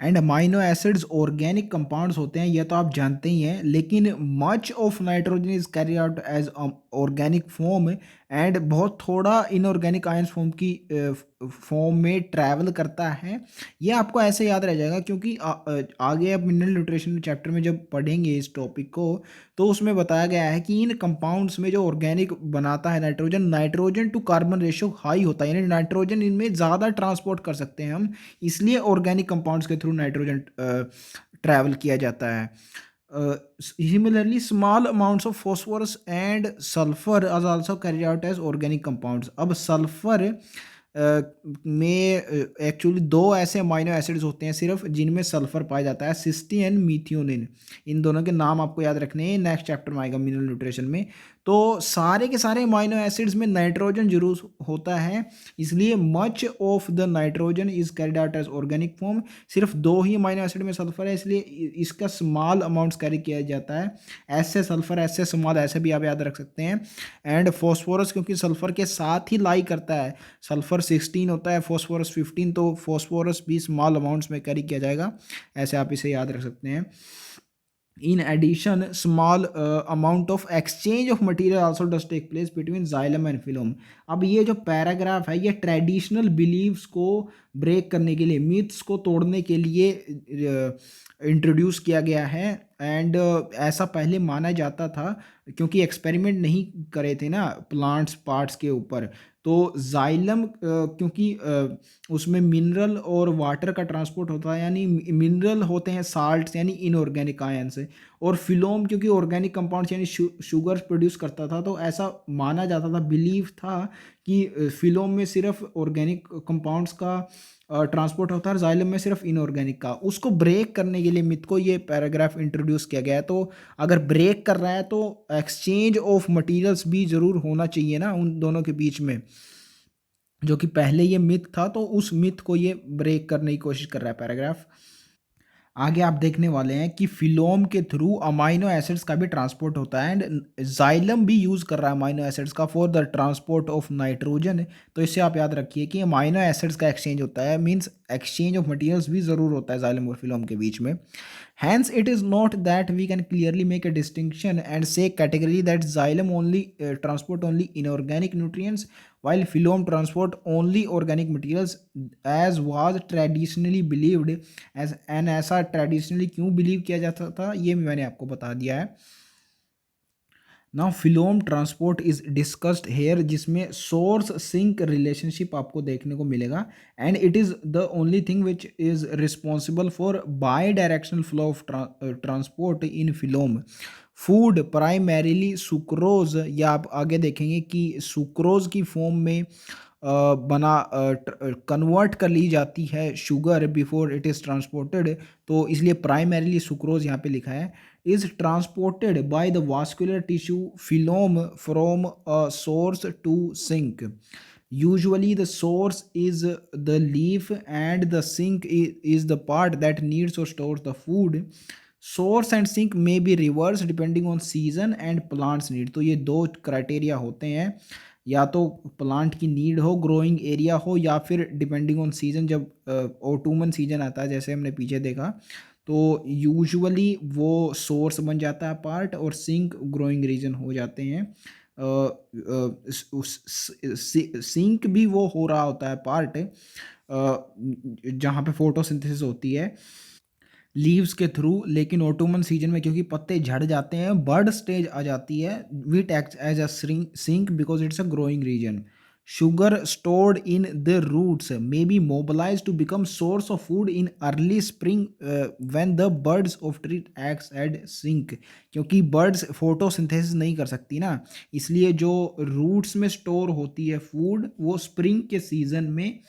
And amino acids organic compounds होते हैं, यह तो आप जानते ही हैं, लेकिन much of nitrogen is carry out as organic form, and बहुत थोड़ा इनऑर्गेनिक आयंस फॉर्म की फॉर्म में ट्रैवल करता है। ये आपको ऐसे याद रह जाएगा क्योंकि आगे अब मिनरल न्यूट्रिशन चैप्टर में जब पढ़ेंगे इस टॉपिक को तो उसमें बताया गया है कि इन कंपाउंड्स में जो ऑर्गेनिक बनाता है nitrogen, nitrogen to carbon ratio high होता है, यानी नाइट्रोजन इनमें ज़्यादा ट्रांसपोर्ट कर सकते हैं हम, इसलिए ऑर्गेनिक कंपाउंड्स के थ्रू नाइट्रोजन ट्रैवल किया जाता है। Similarly, small amounts of phosphorus and sulfur are also carried out as organic compounds। अब सल्फर में एक्चुअली दो ऐसे अमाइनो एसिड्स होते हैं सिर्फ जिनमें सल्फर पाया जाता है, सिस्टीन एंड मीथियोनिन। इन दोनों के नाम आपको याद रखने हैं, नेक्स्ट चैप्टर में आएगा मिनरल न्यूट्रिशन में। तो सारे के सारे अमाइनो एसिड्स में नाइट्रोजन जरूर होता है, इसलिए much of the nitrogen is carried out as organic form. सिर्फ दो ही अमाइनो एसिड में सल्फर है इसलिए इसका स्मॉल अमाउंट्स कैरी किया जाता है, ऐसे सल्फर ऐसे स्मॉल ऐसे भी आप याद रख सकते हैं। एंड फॉस्फोरस क्योंकि सल्फर के साथ ही लाई करता है, सल्फर 16 होता है, फॉस्फोरस 15, तो फॉस्फोरस भी स्मॉल अमाउंट्स में कैरी किया जाएगा, ऐसे आप इसे याद रख सकते हैं। In addition, small amount of exchange of material also does take place between xylem and phloem. अब ये जो पैराग्राफ है ये ट्रेडिशनल बिलीव्स को ब्रेक करने के लिए, मिथ्स को तोड़ने के लिए इंट्रोड्यूस किया गया है। एंड ऐसा पहले माना जाता था क्योंकि एक्सपेरिमेंट नहीं करे थे ना प्लांट्स पार्ट्स के ऊपर। तो जाइलम क्योंकि उसमें मिनरल और वाटर का ट्रांसपोर्ट होता है, यानी मिनरल होते हैं साल्ट्स यानी इनऑर्गेनिक आयंस, और फिलोम क्योंकि ऑर्गेनिक कंपाउंड्स यानी शुगर प्रोड्यूस करता था। तो ऐसा माना जाता था, बिलीव था कि फिलोम में सिर्फ ऑर्गेनिक कंपाउंड्स का ट्रांसपोर्ट होता है, जाइलम में सिर्फ इनऑर्गेनिक का। उसको ब्रेक करने के लिए मिथ को ये पैराग्राफ इंट्रोड्यूस किया गया है। तो अगर ब्रेक कर रहा है तो एक्सचेंज ऑफ मटेरियल्स भी ज़रूर होना चाहिए ना उन दोनों के बीच में, जो कि पहले ये मिथ था। तो उस मिथ को ये ब्रेक करने की कोशिश कर रहा है पैराग्राफ। आगे आप देखने वाले हैं कि फिलोम के थ्रू अमाइनो एसिड्स का भी ट्रांसपोर्ट होता है, एंड जाइलम भी यूज़ कर रहा है अमाइनो एसिड्स का for the transport of nitrogen. तो इससे आप याद रखिए कि अमाइनो एसिड्स का एक्सचेंज होता है, मींस एक्सचेंज ऑफ मटेरियल्स भी ज़रूर होता है जाइलम और फिलोम के बीच में। Hence, it is not that we can clearly make a distinction and say categorically that xylem only transport only inorganic nutrients, while phloem transport only organic materials, as was traditionally believed। as and ऐसा traditionally क्यों believe किया जाता था ये मैंने आपको बता दिया है। Now phloem transport is discussed here, जिसमें सोर्स सिंक रिलेशनशिप आपको देखने को मिलेगा, and it is the only thing which is responsible for bidirectional flow of transport in phloem. Food primarily sucrose, या आप आगे देखेंगे कि सुक्रोज की फॉर्म में बना कन्वर्ट कर ली जाती है sugar before it is transported. तो इसलिए प्राइमरीली सुक्रोज यहाँ पे लिखा है। is transported by the vascular tissue phloem from a source to sink. Usually the source is the leaf and the sink is the part that needs or stores the food. Source and sink may be reversed depending on season and plant's need। तो ये दो criteria होते हैं, या तो plant की need हो, growing area हो, या फिर डिपेंडिंग ऑन सीजन। जब ऑटोमन सीजन आता है जैसे हमने पीछे देखा, तो यूजुअली वो सोर्स बन जाता है पार्ट, और सिंक ग्रोइंग रीजन हो जाते हैं। सिंक भी वो हो रहा होता है पार्ट जहाँ पे फोटोसिंथेसिस होती है लीव्स के थ्रू। लेकिन ऑटोमन सीजन में क्योंकि पत्ते झड़ जाते हैं, बर्ड स्टेज आ जाती है, with act as a sink because it's a growing region. Sugar stored in the roots may be mobilized to become source of food in early spring when the buds of tree acts at sink। क्योंकि birds photosynthesis नहीं कर सकती ना, इसलिए जो roots में store होती है food वो spring के season में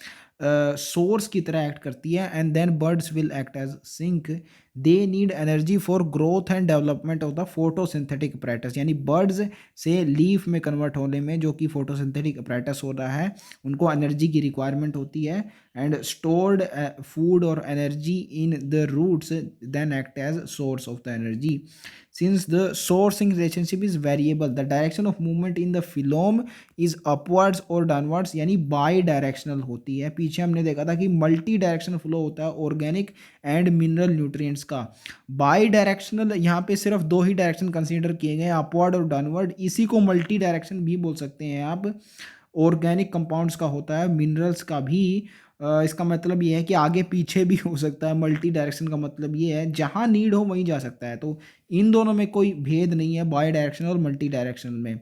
सोर्स की तरह एक्ट करती है, and then buds will act as sink. They need energy for growth and development of the photosynthetic apparatus, यानी बर्ड्स से लीफ में कन्वर्ट होने में जो कि फोटोसिंथेटिक अपरेटस हो रहा है उनको एनर्जी की रिक्वायरमेंट होती है, एंड स्टोर्ड फूड और energy in the roots then act as source of the energy. Since the sourcing relationship is variable, the direction of movement in the phloem is upwards or downwards, यानी by directional होती है। पीछे हमने देखा था कि multi directional flow होता है ऑर्गेनिक एंड मिनरल न्यूट्रिएंट्स का। बाई डायरेक्शनल यहाँ पे सिर्फ दो ही डायरेक्शन कंसीडर किए गए हैं, अपवर्ड और डाउनवर्ड। इसी को मल्टी डायरेक्शन भी बोल सकते हैं आप। ऑर्गेनिक कंपाउंड्स का होता है, मिनरल्स का भी। इसका मतलब ये है कि आगे पीछे भी हो सकता है। मल्टी डायरेक्शन का मतलब ये है जहाँ नीड हो वहीं जा सकता है। तो इन दोनों में कोई भेद नहीं है, बाई डायरेक्शनल और मल्टी डायरेक्शनल में।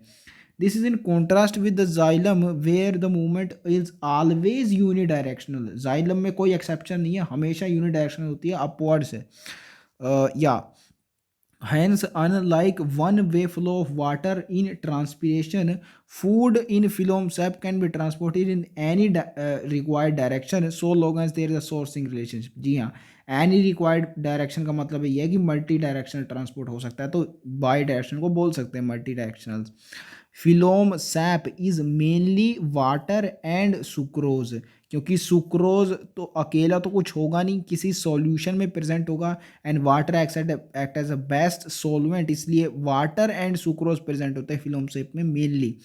This is in contrast with the xylem where the movement is always unidirectional. Xylem में कोई एक्सेप्शन नहीं है, हमेशा यूनिडायरेक्शनल होती है, अपवर्ड से। या hence unlike one way flow of water in transpiration, food in phloem sap can be transported in any required direction so long as there is a sourcing relationship। जी हाँ, any required direction का मतलब ये है कि multi directional transport हो सकता है, तो बाई डायरेक्शन को बोल सकते हैं multidirectional. Phloem sap is mainly water and sucrose, क्योंकि सुक्रोज तो अकेला तो कुछ होगा नहीं, किसी सॉल्यूशन में प्रेजेंट होगा, and water act as a best solvent, इसलिए वाटर एंड सुक्रोज प्रेजेंट होते हैं फिलोम सैप में मेनली,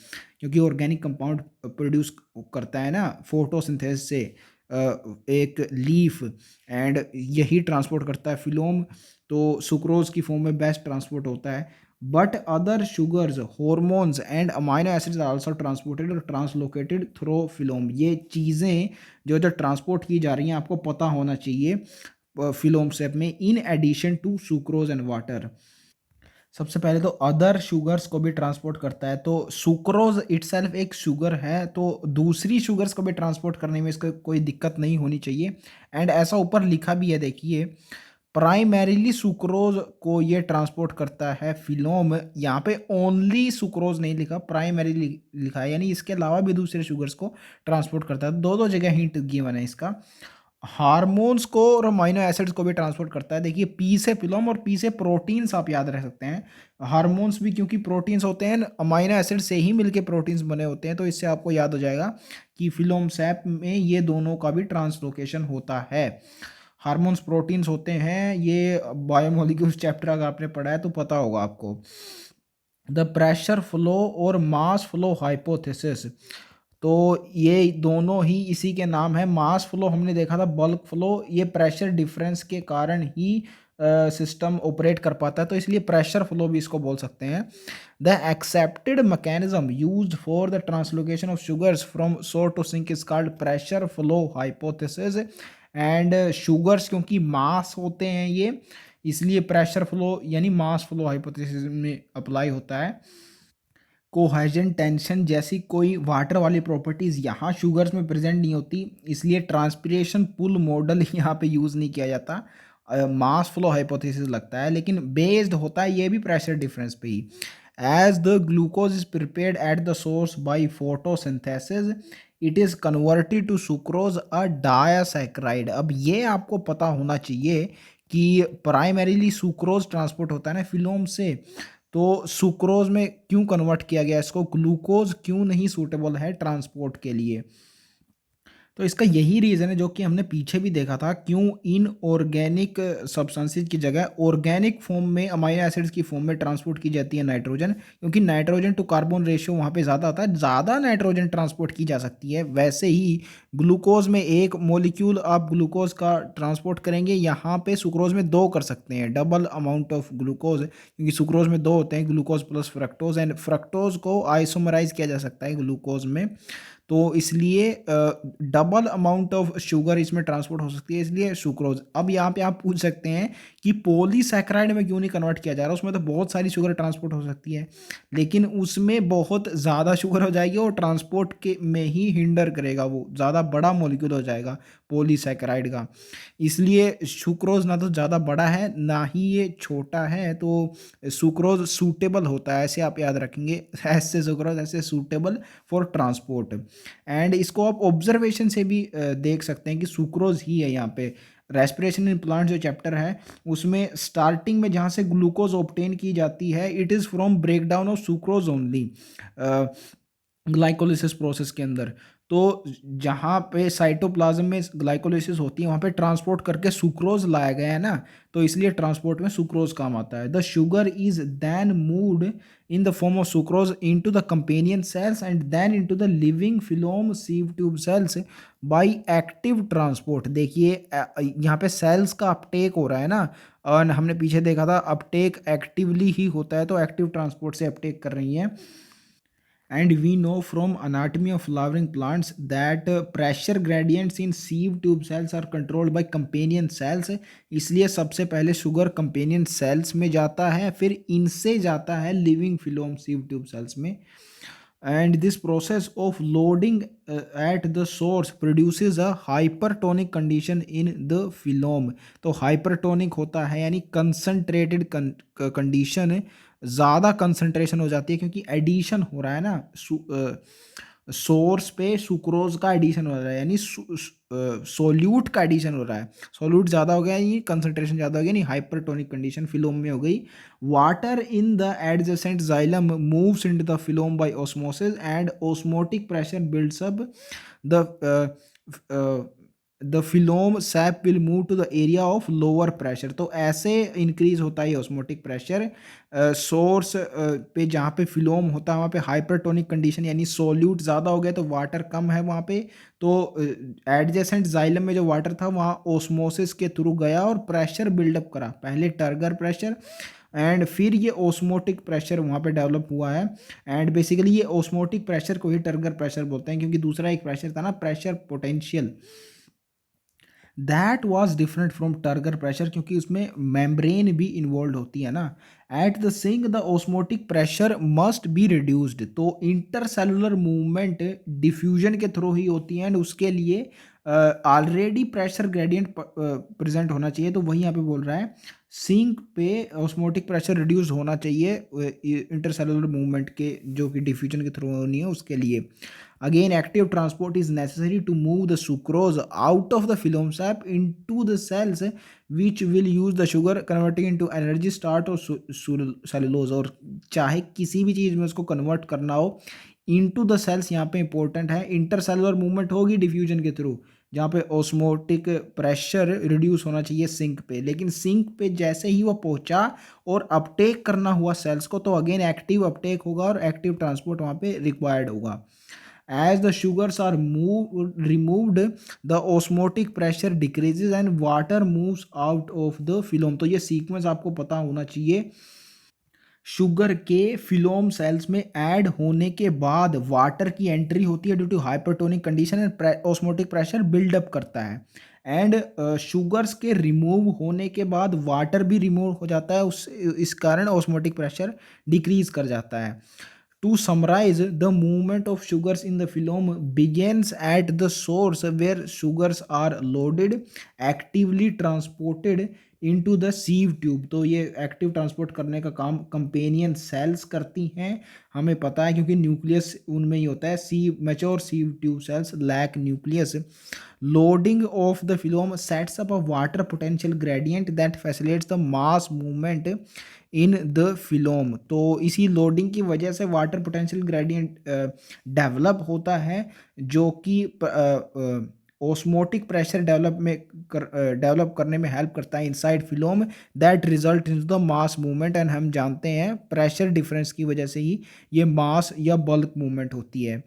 क्योंकि ऑर्गेनिक कंपाउंड प्रोड्यूस करता है ना फोटोसिंथेसिस से एक लीफ, एंड यही ट्रांसपोर्ट करता है फिलोम। तो सुक्रोज की फॉर्म में बेस्ट ट्रांसपोर्ट होता है। But other sugars, hormones and amino acids are also transported और ट्रांसलोकेटेड थ्रू फिलोम। ये चीज़ें जो जो ट्रांसपोर्ट की जा रही हैं आपको पता होना चाहिए फिलोम स्टेप में, in addition to sucrose and water. सबसे पहले तो अदर शुगर्स को भी ट्रांसपोर्ट करता है। तो सुक्रोज इटसेल्फ एक शुगर है, तो दूसरी शुगर्स को भी ट्रांसपोर्ट करने में इसको कोई दिक्कत नहीं होनी चाहिए। एंड ऐसा ऊपर लिखा भी है, देखिए, प्राइमरीली सुक्रोज को ये ट्रांसपोर्ट करता है फिलोम। यहाँ पे ओनली सुक्रोज नहीं लिखा, प्राइमरीली लिखा है, यानी इसके अलावा भी दूसरे शुगर्स को ट्रांसपोर्ट करता है। दो दो जगह हिंट गिवन है इसका। हार्मोन्स को और अमीनो एसिड्स को भी ट्रांसपोर्ट करता है। देखिए, पी से फिलोम और पी से प्रोटीन्स आप याद रख सकते हैं। हार्मोन्स भी क्योंकि प्रोटीन्स होते हैं, अमीनो एसिड से ही मिलके प्रोटीन्स बने होते हैं, तो इससे आपको याद हो जाएगा कि फिलोम सैप में ये दोनों का भी ट्रांसलोकेशन होता है। हार्मोन्स प्रोटीन्स होते हैं, ये बायोमोलिक्यूल्स चैप्टर अगर आपने पढ़ा है तो पता होगा आपको। द प्रेशर फ्लो और मास फ्लो हाइपोथेसिस, तो ये दोनों ही इसी के नाम है। मास फ्लो हमने देखा था, बल्क फ्लो ये प्रेशर डिफरेंस के कारण ही सिस्टम ऑपरेट कर पाता है, तो इसलिए प्रेशर फ्लो भी इसको बोल सकते हैं। The accepted mechanism used for the translocation of sugars from source to sink is called pressure flow hypothesis. And sugars क्योंकि मास होते हैं ये, इसलिए प्रेशर फ्लो यानी मास फ्लो हाइपोथेसिस में अप्लाई होता है। कोहेजन टेंशन जैसी कोई वाटर वाली प्रॉपर्टीज़ यहाँ शुगर्स में प्रेजेंट नहीं होती, इसलिए ट्रांसपिरेशन पुल मॉडल यहाँ पे यूज़ नहीं किया जाता। मास फ्लो हाइपोथेसिस लगता है, लेकिन बेस्ड होता है ये भी प्रेशर डिफरेंस पे ही। As the glucose is prepared at the source by photosynthesis, it is converted to sucrose a disaccharide. अब ये आपको पता होना चाहिए कि प्राइमरीली सुक्रोज ट्रांसपोर्ट होता है ना फिलोम से, तो सुक्रोज में क्यों कन्वर्ट किया गया इसको, ग्लूकोज क्यों नहीं सूटेबल है ट्रांसपोर्ट के लिए। तो इसका यही रीज़न है जो कि हमने पीछे भी देखा था, क्यों इन ऑर्गेनिक सब्सटेंसेस की जगह ऑर्गेनिक फॉर्म में अमीनो एसिड्स की फॉर्म में ट्रांसपोर्ट की जाती है नाइट्रोजन, क्योंकि नाइट्रोजन टू कार्बन रेशियो वहाँ पे ज़्यादा आता है, ज़्यादा नाइट्रोजन ट्रांसपोर्ट की जा सकती है। वैसे ही ग्लूकोज में एक मोलिक्यूल आप ग्लूकोज का ट्रांसपोर्ट करेंगे, यहाँ पे सुक्रोज में दो कर सकते हैं, डबल अमाउंट ऑफ ग्लूकोज, क्योंकि सुक्रोज में दो होते हैं, glucose plus fructose, and fructose को आइसोमराइज किया जा सकता है ग्लूकोज में, तो इसलिए डबल अमाउंट ऑफ शुगर इसमें ट्रांसपोर्ट हो सकती है, इसलिए सुक्रोज। अब यहाँ पे आप पूछ सकते हैं कि पॉलीसैकेराइड में क्यों नहीं कन्वर्ट किया जा रहा, उसमें तो बहुत सारी शुगर ट्रांसपोर्ट हो सकती है, लेकिन उसमें बहुत ज़्यादा शुगर हो जाएगी और ट्रांसपोर्ट के में ही हिंडर करेगा, वो ज़्यादा बड़ा मॉलिक्यूल हो जाएगा पॉलीसैकेराइड का, इसलिए सुक्रोज ना तो ज़्यादा बड़ा है ना ही ये छोटा है, तो सुक्रोज सूटेबल होता है, ऐसे आप याद रखेंगे, ऐसे सुक्रोज ऐसे सूटेबल फॉर ट्रांसपोर्ट। एंड इसको आप ऑब्जर्वेशन से भी देख सकते हैं कि सुक्रोज ही है यहाँ पे। रेस्पिरेशन इन प्लांट जो चैप्टर है उसमें स्टार्टिंग में जहाँ से ग्लूकोज ऑब्टेन की जाती है, it is from break down of sucrose only, glycolysis process के अंदर। तो जहाँ पे साइटोप्लाज्म में ग्लाइकोलिसिस होती है वहाँ पे ट्रांसपोर्ट करके सुक्रोज लाया गया है ना, तो इसलिए ट्रांसपोर्ट में सुक्रोज काम आता है। The sugar is then moved in the form of sucrose into the companion cells and then into the living phloem sieve tube cells by active transport. देखिए यहाँ पे सेल्स का अपटेक हो रहा है ना, और हमने पीछे देखा था अपटेक एक्टिवली ही होता है, तो एक्टिव ट्रांसपोर्ट से अपटेक कर रही हैं। And we know from anatomy of flowering plants that pressure gradients in sieve tube cells are controlled by companion cells। इसलिए सबसे पहले शुगर companion cells में जाता है, फिर इनसे जाता है living phloem sieve tube cells में। And this process of loading at the source produces a hypertonic condition in the phloem। तो hypertonic होता है यानी concentrated condition, ज़्यादा कंसंट्रेशन हो जाती है, क्योंकि एडिशन हो रहा है ना, सोर्स पे सुक्रोज का एडिशन हो रहा है, यानी सोल्यूट का एडिशन हो रहा है, सोल्यूट ज़्यादा हो गया, ये कंसंट्रेशन ज़्यादा हो गया, नहीं हाइपरटोनिक कंडीशन फिलोम में हो गई। Water in the adjacent xylem moves into the phloem by osmosis and osmotic pressure builds up the the phloem sap will move to the area of lower pressure. तो ऐसे increase होता है osmotic pressure source पे, जहाँ पे फिलोम होता है वहाँ पे हाइपरटोनिक कंडीशन यानी सोल्यूट ज़्यादा हो गया तो वाटर कम है वहाँ पे, तो एडजेसेंट जाइलम में जो वाटर था वहाँ ओस्मोसिस के थ्रू गया और प्रेशर बिल्डअप करा, पहले टर्गर प्रेशर एंड फिर ये ओस्मोटिक प्रेशर वहाँ पे डेवलप हुआ है। एंड बेसिकली ये ओस्मोटिक प्रेशर को ही टर्गर प्रेशर बोलते हैं, क्योंकि दूसरा एक प्रेशर था ना pressure potential, that was different from turgor pressure, क्योंकि उसमें मेम्ब्रेन भी इन्वॉल्व होती है ना। At the sink the osmotic pressure must be reduced, तो इंटरसेलुलर मूवमेंट डिफ्यूजन के थ्रू ही होती है एंड उसके लिए ऑलरेडी प्रेशर ग्रेडियंट प्रेजेंट होना चाहिए, तो वही यहाँ पे बोल रहा है सिंक पे ऑस्मोटिक प्रेशर रिड्यूस होना चाहिए इंटरसेलुलर मूवमेंट के, जो कि डिफ्यूजन के थ्रू होनी है उसके लिए। Again, active transport is necessary to move the sucrose out of the phylum sap into the cells, which will use the sugar converting into energy start और cellulose। और चाहे किसी भी चीज़ में उसको कन्वर्ट करना हो इनटू द सेल्स, यहाँ पे इंपॉर्टेंट है इंटरसेलुलर मूवमेंट होगी डिफ्यूजन के थ्रू, जहाँ पे ऑस्मोटिक प्रेशर रिड्यूस होना चाहिए सिंक पे, लेकिन सिंक पे जैसे ही वो पहुंचा और अपटेक करना हुआ सेल्स को, तो अगेन एक्टिव अपटेक होगा और एक्टिव ट्रांसपोर्ट वहाँ पे रिक्वायर्ड होगा। As the sugars are removed, the osmotic pressure decreases and water moves out of the phylum। तो ये सीक्वेंस आपको पता होना चाहिए। शुगर के फिलोम सेल्स में ऐड होने के बाद वाटर की एंट्री होती है due to hypertonic condition and osmotic pressure buildup करता है। एंड शुगर्स के रिमूव होने के बाद वाटर भी रिमूव हो जाता है, उस इस कारण ऑस्मोटिक प्रेशर डिक्रीज कर जाता है। To summarize, the movement of sugars in the phylum begins at the source where sugars are loaded, actively transported into the sieve tube। तो ये एक्टिव ट्रांसपोर्ट करने का काम कंपेनियन सेल्स करती हैं, हमें पता है क्योंकि न्यूक्लियस उनमें ही होता है। Sieve mature sieve tube cells lack nucleus. Loading of the phylum sets up a water potential gradient that facilitates the mass movement in the phloem. तो इसी लोडिंग की वजह से वाटर पोटेंशियल ग्रेडियंट डेवलप होता है, जो कि ओस्मोटिक प्रेशर डेवलप करने में हेल्प करता है inside phloem, that result in the mass movement. And हम जानते हैं प्रेशर डिफरेंस की वजह से ही ये मास या बल्क मूवमेंट होती है।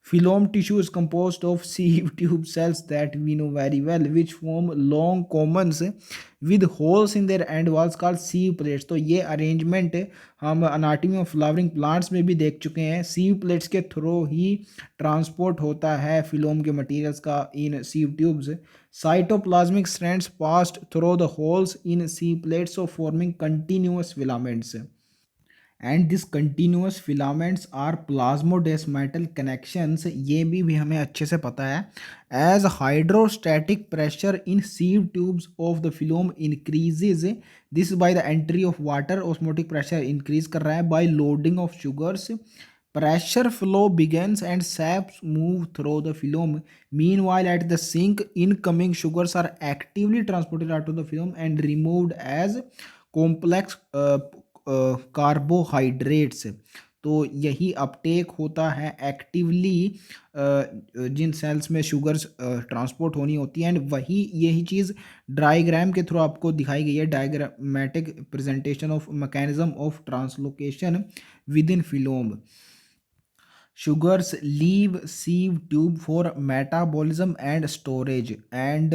Phylum tissue is composed of sieve tube cells that we know very well, which form long commons with holes in their end walls called sieve plates। तो ये अरेंजमेंट हम अनाटमी ऑफ फ्लावरिंग प्लांट्स में भी देख चुके हैं। sieve plates के through ही transport होता है फिलोम के मटेरियल्स का इन sieve tubes। Cytoplasmic strands passed through the holes in sieve plates of forming continuous filaments। And this continuous filaments are plasmodesmatal connections, ये भी हमें अच्छे से पता है। As hydrostatic pressure in sieve tubes of the phloem increases, this by the entry of water, osmotic pressure increase कर रहा है by loading of sugars, pressure flow begins and saps move through the phylum। Meanwhile, at the sink, incoming sugars are actively transported out of the phylum and removed as complex carbohydrates. तो यही Uptake होता है actively जिन sales में sugars transport होनी होती है, and वही यही चीज़ डायग्राम के थ्रू आपको दिखाई गई है, diagrammatic presentation of mechanism of translocation within phloem. Sugars leave sieve tube for metabolism and storage and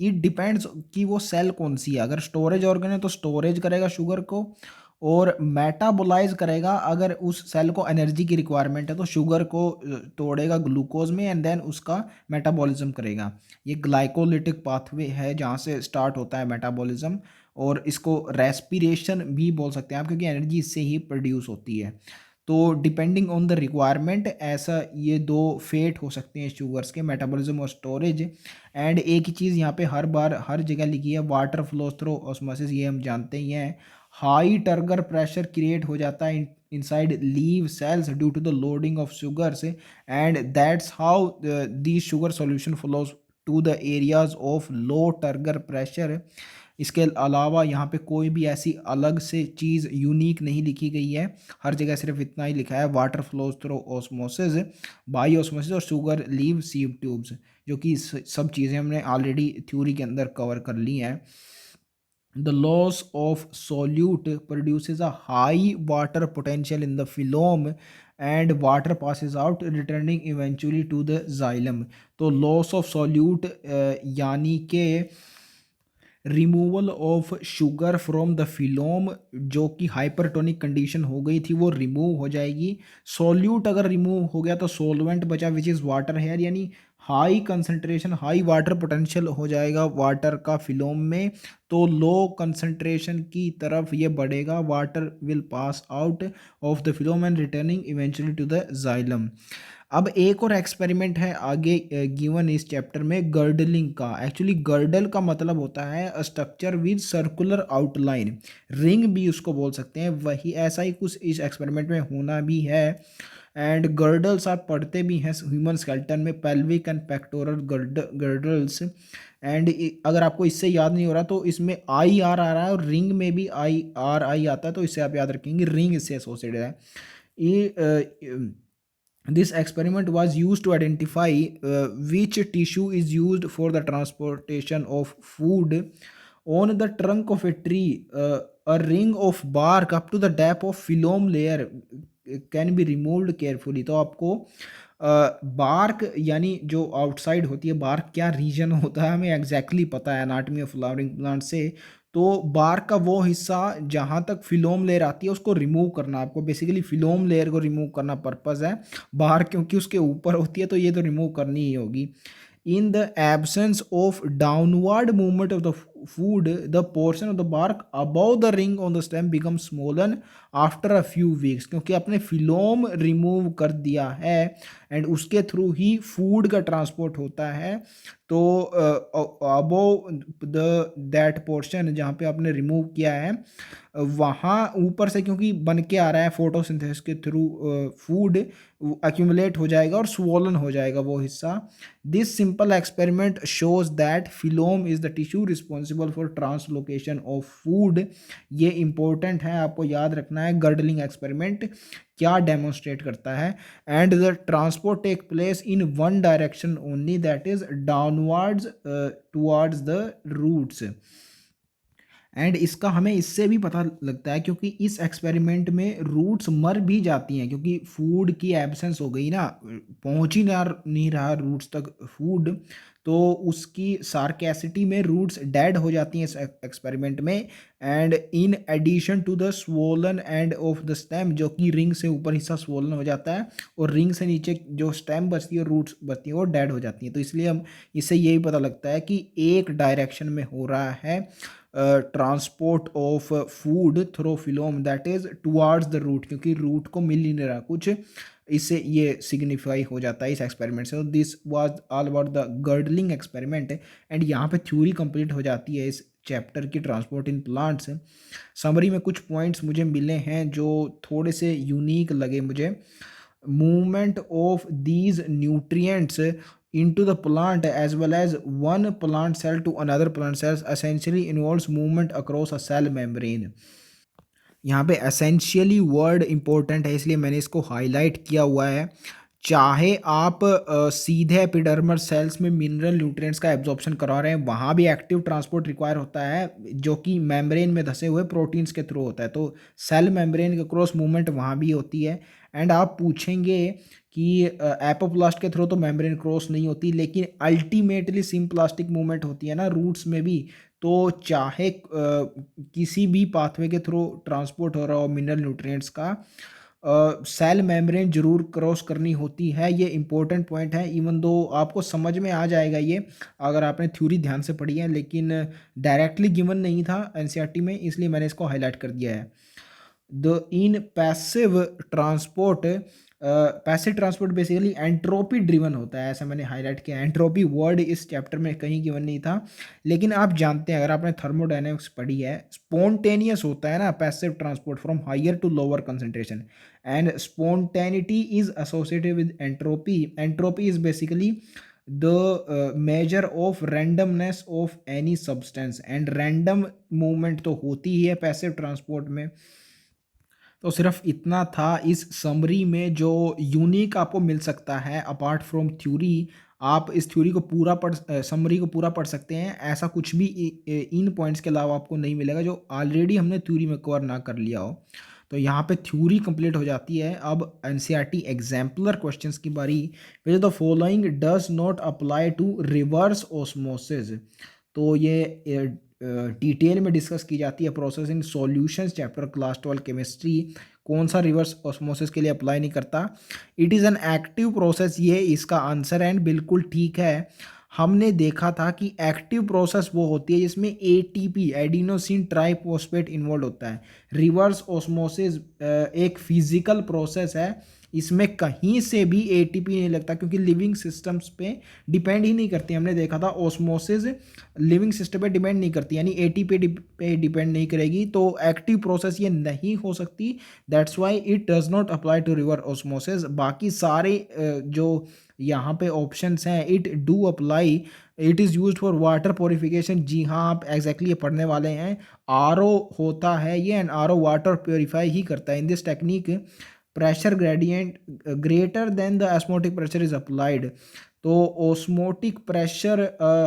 it depends कि वो सेल कौन सी है। अगर स्टोरेज ऑर्गन है तो स्टोरेज करेगा शुगर को, और मेटाबोलाइज करेगा अगर उस सेल को एनर्जी की रिक्वायरमेंट है तो शुगर को तोड़ेगा ग्लूकोज में एंड देन उसका मेटाबॉलिज्म करेगा। ये ग्लाइकोलिटिक पाथवे है जहाँ से स्टार्ट होता है मेटाबॉलिज्म, और इसको रेस्पिरेशन भी बोल सकते हैं आप, क्योंकि एनर्जी इससे ही प्रोड्यूस होती है। तो डिपेंडिंग ऑन द रिक्वायरमेंट ऐसा ये दो फेट हो सकते हैं शुगर्स के, मेटाबॉलिज्म और स्टोरेज। एंड एक ही चीज़ यहाँ पे हर बार हर जगह लिखी है, वाटर फ्लो थ्रू ऑस्मोसिस, ये हम जानते ही हैं। हाई टर्गर प्रेशर क्रिएट हो जाता है inside leaf cells due to the loading of sugars, and that's how the sugar solution flows to the areas of low turgor pressure इसके अलावा यहाँ पे कोई भी ऐसी अलग से चीज़ यूनिक नहीं लिखी गई है, हर जगह सिर्फ इतना ही लिखा है, water flows through osmosis, by osmosis और शुगर लीव सीव ट्यूब्स, जो कि सब चीज़ें हमने ऑलरेडी थ्योरी के अंदर कवर कर ली हैं। The loss of solute produces a high water potential in the phloem and water passes out returning eventually to the xylem. तो loss of solute यानी के removal of sugar from the phloem, जो कि hypertonic condition हो गई थी वो remove हो जाएगी। सॉल्यूट अगर रिमूव हो गया तो सॉल्वेंट बचा विच इज़ वाटर है, यानी high concentration high water potential हो जाएगा वाटर का फिलोम में, तो लो कंसंट्रेशन की तरफ ये बढ़ेगा, water will pass out of the phloem and returning eventually to the xylem. अब एक और एक्सपेरिमेंट है आगे गिवन इस चैप्टर में गर्डलिंग का। एक्चुअली गर्डल का मतलब होता है structure with circular outline, ring भी उसको बोल सकते हैं, वही ऐसा ही कुछ इस एक्सपेरिमेंट में होना भी है। एंड गर्डल्स आप पढ़ते भी हैं ह्यूमन स्केलेटन में, pelvic and pectoral girdles. And अगर आपको इससे याद नहीं हो रहा तो इसमें आई आर आ रहा है और रिंग में भी आई आर आई आता है, तो इससे आप याद रखेंगे रिंग इससे एसोसिएटेड है। ये this experiment was used to identify which tissue is used for the transportation of food. On the trunk of a tree, a ring of bark up to the depth of phloem layer can be removed carefully. तो आपको bark यानी जो outside होती है, bark क्या reason होता है हमें एग्जैक्टली पता है एनाटॉमी ऑफ फ्लावरिंग प्लांट से, तो बार्क का वो हिस्सा जहाँ तक फिलोम लेयर आती है उसको रिमूव करना, आपको बेसिकली फिलोम लेयर को रिमूव करना पर्पज़ है। बार्क क्योंकि उसके ऊपर होती है तो ये तो रिमूव करनी ही होगी। In the absence of downward movement of the food, the portion of the bark above the ring on the stem becomes swollen after a few weeks, क्योंकि आपने फिलोम रिमूव कर दिया है एंड उसके थ्रू ही फूड का transport होता है, तो अबोव द दैट पोर्शन जहाँ पे आपने रिमूव किया है वहाँ ऊपर से क्योंकि बन के आ रहा है फोटोसिंथेसिस के थ्रू, फूड एक्यूमुलेट हो जाएगा और स्वोलन हो जाएगा वो हिस्सा। This simple experiment shows that phloem is the tissue responsible for translocation of food. ये इंपॉर्टेंट है, आपको याद रखना है गर्डलिंग एक्सपेरिमेंट क्या डेमोन्स्ट्रेट करता है। And the transport take place in one direction only, that is downwards towards the roots. And इसका हमें इससे भी पता लगता है क्योंकि इस एक्सपेरिमेंट में रूट्स मर भी जाती हैं क्योंकि फूड की एब्सेंस हो गई ना, पहुंच ही नहीं रहा रूट्स तक फूड, तो उसकी सार्केसिटी में रूट्स डेड हो जाती हैं इस एक्सपेरिमेंट में। And in addition to the swollen end of the stem, जो कि रिंग से ऊपर हिस्सा स्वोलन हो जाता है और रिंग से नीचे जो स्टेम बचती है रूट्स बचती है वो डेड हो जाती हैं। तो इसलिए हम इससे यही पता लगता है कि एक डायरेक्शन में हो रहा है transport of food through phloem, that is towards the root, क्योंकि रूट को मिल ही नहीं रहा कुछ, इससे ये सिग्निफाई हो जाता है इस एक्सपेरिमेंट से। This was all about the girdling experiment and यहाँ पे थ्योरी कंप्लीट हो जाती है इस चैप्टर की ट्रांसपोर्ट इन प्लांट्स। समरी में कुछ पॉइंट्स मुझे मिले हैं जो थोड़े से यूनिक लगे मुझे। Movement of these nutrients into the plant as well as one plant cell to another plant cells essentially involves movement across a cell membrane। यहाँ पे essentially वर्ड इंपॉर्टेंट है इसलिए मैंने इसको हाईलाइट किया हुआ है। चाहे आप सीधे एपिडर्मल सेल्स में मिनरल न्यूट्रिएंट्स का एब्जॉर्प्शन करा रहे हैं, वहाँ भी एक्टिव ट्रांसपोर्ट रिक्वायर होता है जो कि मेम्ब्रेन में धसे हुए प्रोटीन्स के थ्रू होता है, तो सेल मेम्ब्रेन के क्रॉस मूवमेंट वहाँ भी होती है। एंड आप पूछेंगे कि एपोप्लास्ट के थ्रू तो मेम्ब्रेन क्रॉस नहीं होती, लेकिन अल्टीमेटली सिम्प्लास्टिक मूवमेंट होती है ना रूट्स में भी, तो चाहे किसी भी पाथवे के थ्रू ट्रांसपोर्ट हो रहा हो मिनरल न्यूट्रिएंट्स का, सेल मेम्ब्रेन जरूर क्रॉस करनी होती है। ये इंपॉर्टेंट पॉइंट है, इवन दो आपको समझ में आ जाएगा ये अगर आपने थ्योरी ध्यान से पढ़ी है, लेकिन डायरेक्टली गिवन नहीं था एनसीईआरटी में, इसलिए मैंने इसको हाईलाइट कर दिया है। The in passive transport, passive transport basically entropy driven होता है, ऐसा मैंने हाईलाइट किया। एंट्रोपी वर्ड इस चैप्टर में कहीं गिवन नहीं था, लेकिन आप जानते हैं अगर आपने थर्मोडायनेमिक्स पढ़ी है, स्पॉन्टेनियस होता है ना passive transport from higher to lower concentration, and spontaneity is associated with entropy. Entropy is basically the measure of randomness of any substance, and random movement तो होती ही है पैसिव ट्रांसपोर्ट में। तो सिर्फ इतना था इस समरी में जो यूनिक आपको मिल सकता है अपार्ट फ्रॉम थ्योरी। आप इस थ्योरी को पूरा पढ़ समरी को पूरा पढ़ सकते हैं, ऐसा कुछ भी इन पॉइंट्स के अलावा आपको नहीं मिलेगा जो ऑलरेडी हमने थ्योरी में कवर ना कर लिया हो। तो यहाँ पे थ्योरी कंप्लीट हो जाती है। अब एनसीईआरटी एग्जाम्पलर क्वेश्चंस की बारी। Which the following does not apply to reverse osmosis. तो ये डिटेल में डिस्कस की जाती है process in solutions chapter class 12 chemistry. कौन सा रिवर्स ऑस्मोसिस के लिए अप्लाई नहीं करता? It is an active process, ये इसका आंसर है, एंड बिल्कुल ठीक है। हमने देखा था कि एक्टिव प्रोसेस वो होती है जिसमें एटीपी एडिनोसिन ट्राइफॉस्फेट इन्वॉल्व होता है। रिवर्स ऑस्मोसिस एक फिजिकल प्रोसेस है, इसमें कहीं से भी एटीपी नहीं लगता क्योंकि लिविंग सिस्टम्स पे डिपेंड ही नहीं करती। हमने देखा था ऑस्मोसिस लिविंग सिस्टम पे डिपेंड नहीं करती, यानी एटीपी पे डिपेंड नहीं करेगी, तो एक्टिव प्रोसेस ये नहीं हो सकती। That's why it does not apply to reverse osmosis. बाकी सारे जो यहाँ पे ऑप्शंस हैं it do apply. It is use for water purification, जी हाँ आप एग्जैक्टली ये पढ़ने वाले हैं। आरओ होता है ये, एंड आरओ वाटर प्योरीफाई ही करता है। In this technique pressure gradient greater than the osmotic pressure is applied. तो ओस्मोटिक प्रेशर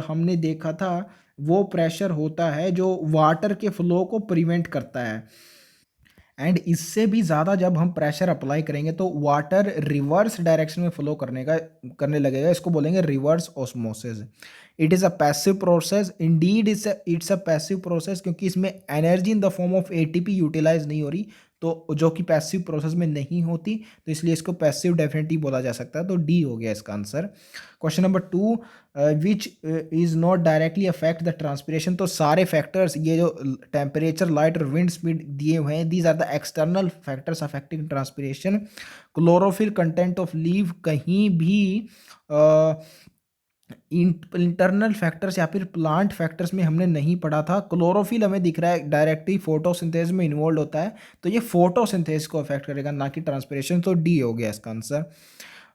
हमने देखा था वो प्रेशर होता है जो वाटर के फ्लो को प्रिवेंट करता है, एंड इससे भी ज़्यादा जब हम प्रेशर अप्लाई करेंगे तो वाटर रिवर्स डायरेक्शन में फ्लो करने लगेगा। इसको बोलेंगे reverse osmosis. It is a passive process, indeed it's a passive process, क्योंकि इसमें energy in the form of ATP utilise नहीं हो रही, तो जो कि पैसिव प्रोसेस में नहीं होती, तो इसलिए इसको पैसिव डेफिनेटली बोला जा सकता है। तो डी हो गया इसका answer. Question number 2, which is not directly affect the transpiration. तो सारे फैक्टर्स ये जो टेम्परेचर, लाइट और विंड स्पीड दिए हुए हैं, these are the external factors affecting transpiration. Chlorophyll content of leaf, कहीं भी इंटरनल फैक्टर्स या फिर प्लांट फैक्टर्स में हमने नहीं पढ़ा था। क्लोरोफिल हमें दिख रहा है डायरेक्टली फोटोसिंथेसिस में इन्वॉल्व होता है, तो ये फोटोसिंथेसिस को अफेक्ट करेगा, ना कि ट्रांसपिरेशन। तो डी हो गया इसका answer.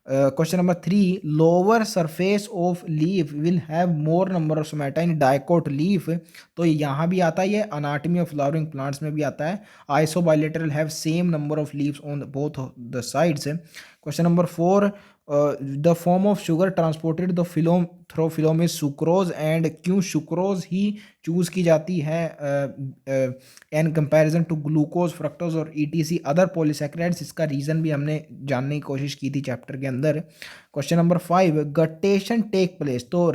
Question number 3, lower surface of leaf will have more number of stomata in dicot leaf. तो यहाँ भी आता है, ये अनाटमी ऑफ फ्लावरिंग प्लांट्स में भी आता है। Isobilateral have same number of leaves on both the sides. Question number 4, the form of sugar transported the phloem through phloem is sucrose, and क्यों सुक्रोज ही चूज की जाती है in comparison to glucose, fructose और ETC other polysaccharides. इसका reason भी हमने जानने की कोशिश की थी चैप्टर के अंदर। Question number 5, guttation take place. तो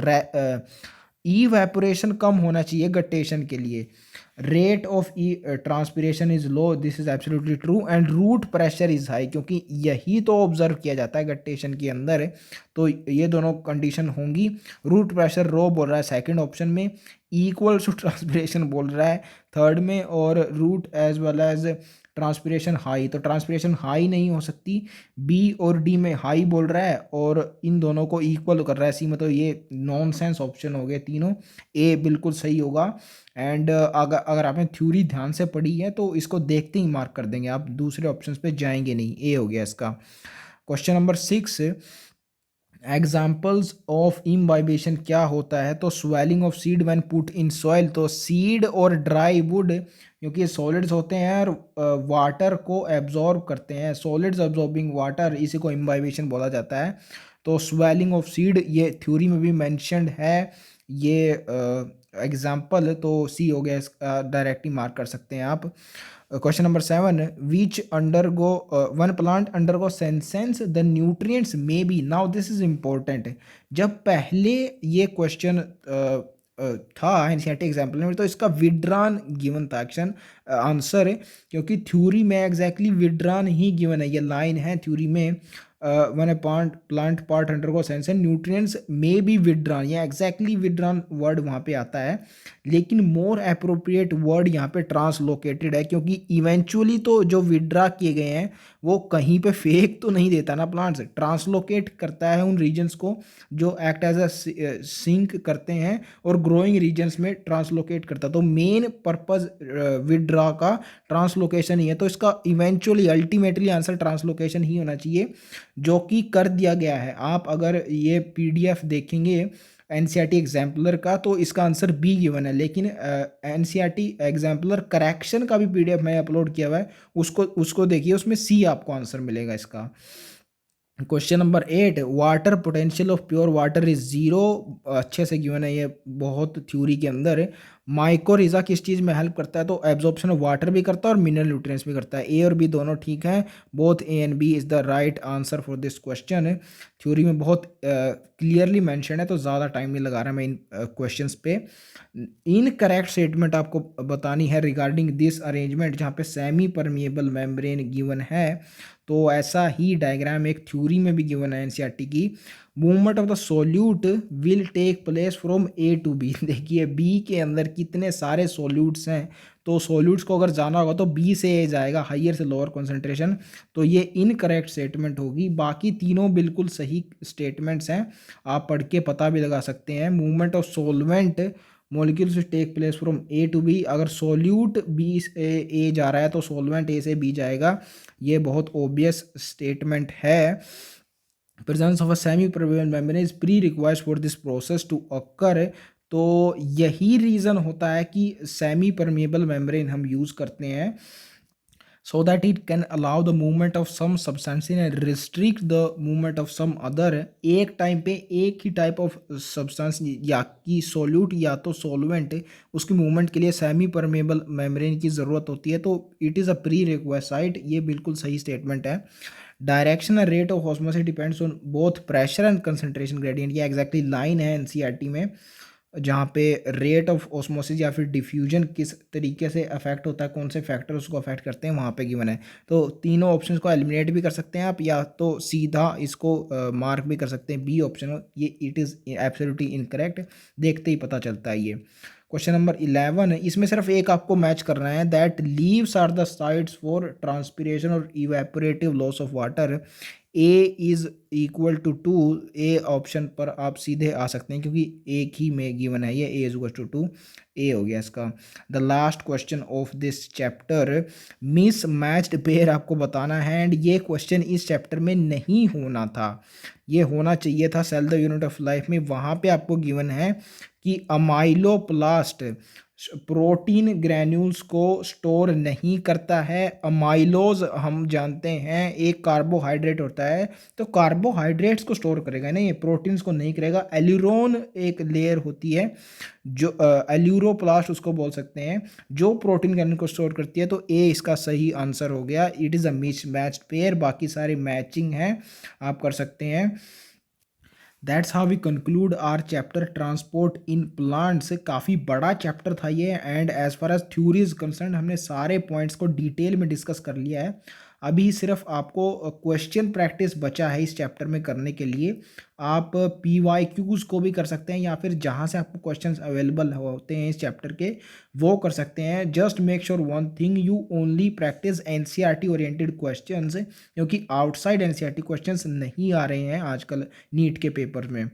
इवेपोरेशन कम होना चाहिए गटेशन के लिए। Rate of transpiration is low, this is absolutely true, and root pressure is high, क्योंकि यही तो ऑब्जर्व किया जाता है गटेशन के अंदर। तो ये दोनों कंडीशन होंगी। रूट प्रेशर रो बोल रहा है सेकंड ऑप्शन में, इक्वल टू ट्रांसपिरेशन बोल रहा है थर्ड में, और root as well as transpiration high. तो ट्रांसपिरेशन हाई नहीं हो सकती, बी और डी में हाई बोल रहा है और इन दोनों को इक्वल कर रहा है सी, मतलब ये नॉनसेंस ऑप्शन हो गए तीनों। ए बिल्कुल सही होगा। एंड अगर आपने थ्योरी ध्यान से पढ़ी है तो इसको देखते ही मार्क कर देंगे, आप दूसरे ऑप्शन पे जाएंगे नहीं। ए हो गया इसका। Question number 6, examples of imbibition क्या होता है? तो swelling of seed when put in soil. तो सीड और ड्राई वुड, क्योंकि ये सॉलिड्स होते हैं और वाटर को एब्जॉर्ब करते हैं, सॉलिड्स एब्जॉर्बिंग वाटर, इसी को इम्बाइबेशन बोला जाता है। तो स्वेलिंग ऑफ सीड ये थ्योरी में भी मेंशन्ड है, ये एग्जाम्पल। तो सी हो गया, इसका डायरेक्टली मार्क कर सकते हैं आप। Question number 7, which undergo one plant undergo senescence the nutrients may B. Now this is important. जब पहले ये क्वेश्चन था एनसीईआरटी एग्जाम्पल में, तो इसका विड्रान गिवन था एक्शन आंसर, क्योंकि थ्योरी में एग्जैक्टली विड्रान ही गिवन है। ये लाइन है थ्योरी में, when a plant part undergo sense and nutrients may be withdrawn, ये एग्जैक्टली विड्रान वर्ड वहाँ पे आता है, लेकिन मोर अप्रोप्रिएट वर्ड यहाँ पे ट्रांसलोकेटेड है, क्योंकि इवेंचुअली तो जो विड्रा किए गए हैं वो कहीं पे फेक तो नहीं देता ना प्लांट्स, ट्रांसलोकेट करता है उन रीजन्स को जो एक्ट एज अ सिंक करते हैं और ग्रोइंग रीजन्स में ट्रांसलोकेट करता है। तो मेन पर्पज विड्रा का ट्रांसलोकेशन ही है। तो इसका इवेंचुअली अल्टीमेटली आंसर ट्रांसलोकेशन ही होना चाहिए, जो कि कर दिया गया है। आप अगर ये पीडीएफ देखेंगे एनसीईआरटी एग्जाम्पलर का तो इसका आंसर बी गिवन है, लेकिन एनसीईआरटी एग्जाम्पलर करेक्शन का भी पीडीएफ मैं अपलोड किया हुआ है, उसको देखिए, उसमें सी आपको आंसर मिलेगा इसका। Question number 8, water potential of pure water is zero, अच्छे से गिवन है ये, बहुत थ्योरी के अंदर है। माइकोरिजा किस चीज़ में हेल्प करता है, तो एब्जॉर्प्शन ऑफ वाटर भी करता है और मिनरल न्यूट्रिएंट्स भी करता है। ए और बी दोनों ठीक हैं, both A and B is the right answer for this question. Theory में बहुत क्लियरली मेंशन है, तो ज़्यादा टाइम नहीं लगा रहा मैं इन क्वेश्चंस पे। इनकरेक्ट स्टेटमेंट आपको बतानी है रिगार्डिंग दिस अरेंजमेंट, जहाँ पे सेमी परमिएबल मेम्ब्रेन गिवन है, तो ऐसा ही डायग्राम एक थ्योरी में भी गिवन है एनसीईआरटी की। Movement of the solute will take place from A to B. देखिए बी के अंदर कितने सारे सोल्यूट्स हैं, तो सोल्यूट्स को अगर जाना होगा तो बी से ए जाएगा, हाइयर से लोअर कॉन्सेंट्रेशन, तो ये इनकरेक्ट स्टेटमेंट होगी। बाकी तीनों बिल्कुल सही स्टेटमेंट्स हैं, आप पढ़ के पता भी लगा सकते हैं। Movement of solvent molecules take place from A to B, अगर सोल्यूट बी से ए जा रहा है तो सोलवेंट ए से बी जाएगा, ये बहुत ऑब्वियस स्टेटमेंट है। Presence of a semi permeable membrane is pre required for this process to occur, तो यही रीज़न होता है कि सेमी परमेबल मेम्ब्रेन हम यूज़ करते हैं, so that it can allow the movement of some substance and restrict the movement of some other। एक time पे एक ही टाइप ऑफ सब्सटेंस या की सोल्यूट या तो सोलवेंट, उसकी मूवमेंट के लिए सेमी परमेबल मेम्ब्रेन की ज़रूरत होती है, तो इट इज़ अ प्री रिक्वाइसाइट, ये बिल्कुल सही स्टेटमेंट है। Direction and rate of osmosis depends on both pressure and concentration gradient, ये एग्जैक्टली लाइन है एनसीईआरटी में, जहाँ पे रेट ऑफ ऑस्मोसिस या फिर डिफ्यूजन किस तरीके से अफेक्ट होता है, कौन से फैक्टर उसको अफेक्ट करते हैं, वहाँ पे गिवन है। तो तीनों ऑप्शंस को एलिमिनेट भी कर सकते हैं आप, या तो सीधा इसको मार्क भी कर सकते हैं, बी ऑप्शन ये इट इज़ एब्सोल्युटली इनकरेक्ट, देखते ही पता चलता है ये। क्वेश्चन नंबर 11 है, इसमें सिर्फ एक आपको मैच करना है, that leaves are the sides for transpiration और evaporative loss of water, A is equal to 2, A option पर आप सीधे आ सकते हैं क्योंकि एक ही में गिवन है ये, ए इज इक्वल टू 2, ए हो गया इसका। The last question of this chapter, miss matched pair आपको बताना है, एंड ये क्वेश्चन इस चैप्टर में नहीं होना था, ये होना चाहिए था cell the unit of life में। वहाँ पे आपको गिवन है कि अमाइलोप्लास्ट प्रोटीन ग्रैन्यूल्स को स्टोर नहीं करता है। अमाइलोज हम जानते हैं एक कार्बोहाइड्रेट होता है, तो कार्बोहाइड्रेट्स को स्टोर करेगा नहीं, प्रोटीन्स को नहीं करेगा। एल्यूरोन एक लेयर होती है जो एल्यूरोप्लास्ट उसको बोल सकते हैं, जो प्रोटीन ग्रैन्यूल को स्टोर करती है, तो ए इसका सही आंसर हो गया, it is a mismatched pair, बाकी सारे मैचिंग हैं, आप कर सकते हैं। That's how we conclude our chapter transport in plants. काफ़ी बड़ा चैप्टर था ये, and as far as theory is concern हमने सारे पॉइंट्स को डिटेल में डिस्कस कर लिया है। अभी सिर्फ आपको क्वेश्चन प्रैक्टिस बचा है इस चैप्टर में करने के लिए। आप PYQs को भी कर सकते हैं, या फिर जहाँ से आपको क्वेश्चंस अवेलेबल होते हैं इस चैप्टर के वो कर सकते हैं। Just make sure one thing, you only practice NCERT oriented questions, क्योंकि आउटसाइड NCERT क्वेश्चंस नहीं आ रहे हैं आजकल नीट के पेपर में।